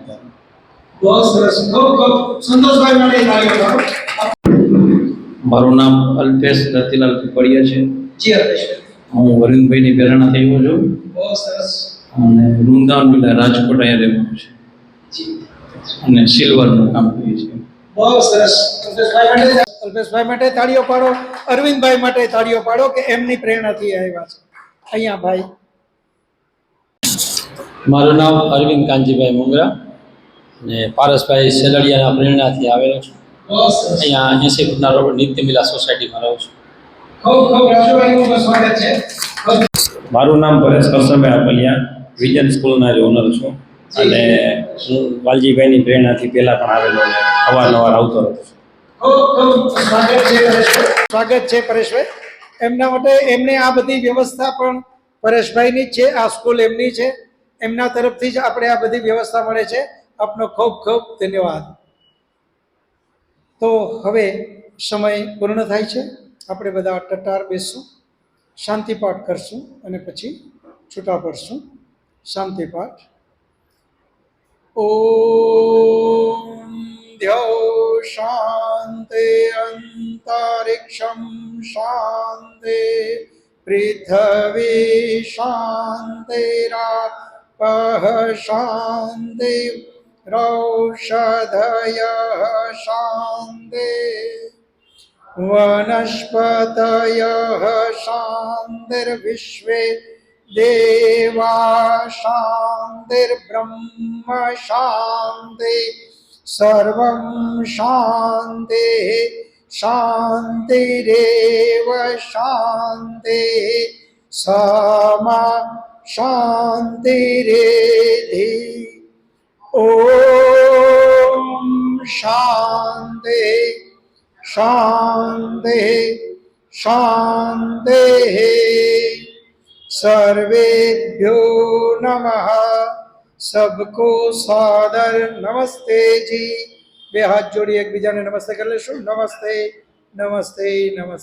બહુ સરસ. ખૂબ ખૂબ સંતોષભાઈ માટે તાળીઓ પાડો. મારું નામ અલ્પેશ રતિલાલ પીપળિયા છે. જી અલ્પેશભાઈ. હું વરુણભાઈની પ્રેરણાથી આવ્યો છું બહુ સરસ. અને વૃંદાવન વિલા રાજકોટ અહીંયા રહેવાનું છે જી. અને સિલ્વરનું કામ કરીએ છીએ. બહુ સરસ. અલ્પેશભાઈ માટે તાળીઓ પાડો. અરવિંદભાઈ માટે તાળીઓ પાડો કે એમની પ્રેરણાથી આવ્યા છે. અહીંયા ભાઈ. મારું નામ અરવિંદ કાંજીભાઈ મુંગરા અને પારસભાઈ સેલડિયાના પ્રેરણાથી આવેલો છું. અહીંયા 80 ફૂટના રોડ નિત્યમિલા સોસાયટીમાં રહું છું. ખૂબ ખૂબ રાજુભાઈનું સ્વાગત છે. મારું નામ પરેશ કરસનભાઈ આપલિયા, વિજન સ્કૂલના જ ઓનર છું અને હું વાલજીભાઈની પ્રેરણાથી પહેલાં પણ આવેલો અને અવારનવાર આવતો રહું છું. ખૂબ ખૂબ સ્વાગત છે પરેશભાઈ. સ્વાગત છે પરેશભાઈ. એમના માટે એમને આ બધી વ્યવસ્થા પણ પરેશભાઈની જ છે. આ સ્કૂલ એમની છે. એમના તરફથી જ આપણે આ બધી વ્યવસ્થા મળે છે. આપનો ખૂબ ખૂબ ધન્યવાદ. તો હવે સમય પૂર્ણ થાય છે. આપણે બધા ટટાર બેસશું, શાંતિપાઠ કરશું અને પછી છૂટા પડશું. શાંતિપાઠ. ઓમ દ્યૌ શાંતિ અંતરિક્ષમ શાંતિ પૃથ્વી શાંતિરાપઃ શાંતિ રૌષધયઃ શાંતિ વનસ્પતયઃ શાંતિર્વિશ્વે દેવા શાંતિર્બ્રહ્મ શાંતિ સર્વં શાંતિ શાંતિરેવ શાંતિ સમા શાંતિરેધિ. ઓમ શાંતિ શાંતિ શાંતિ. સર્વેભ્યો નમઃ. सबको सादर नमस्ते जी. 2 हाथ जोड़ी एक बीजा ने नमस्ते कर लेशु. नमस्ते नमस्ते नमस्ते.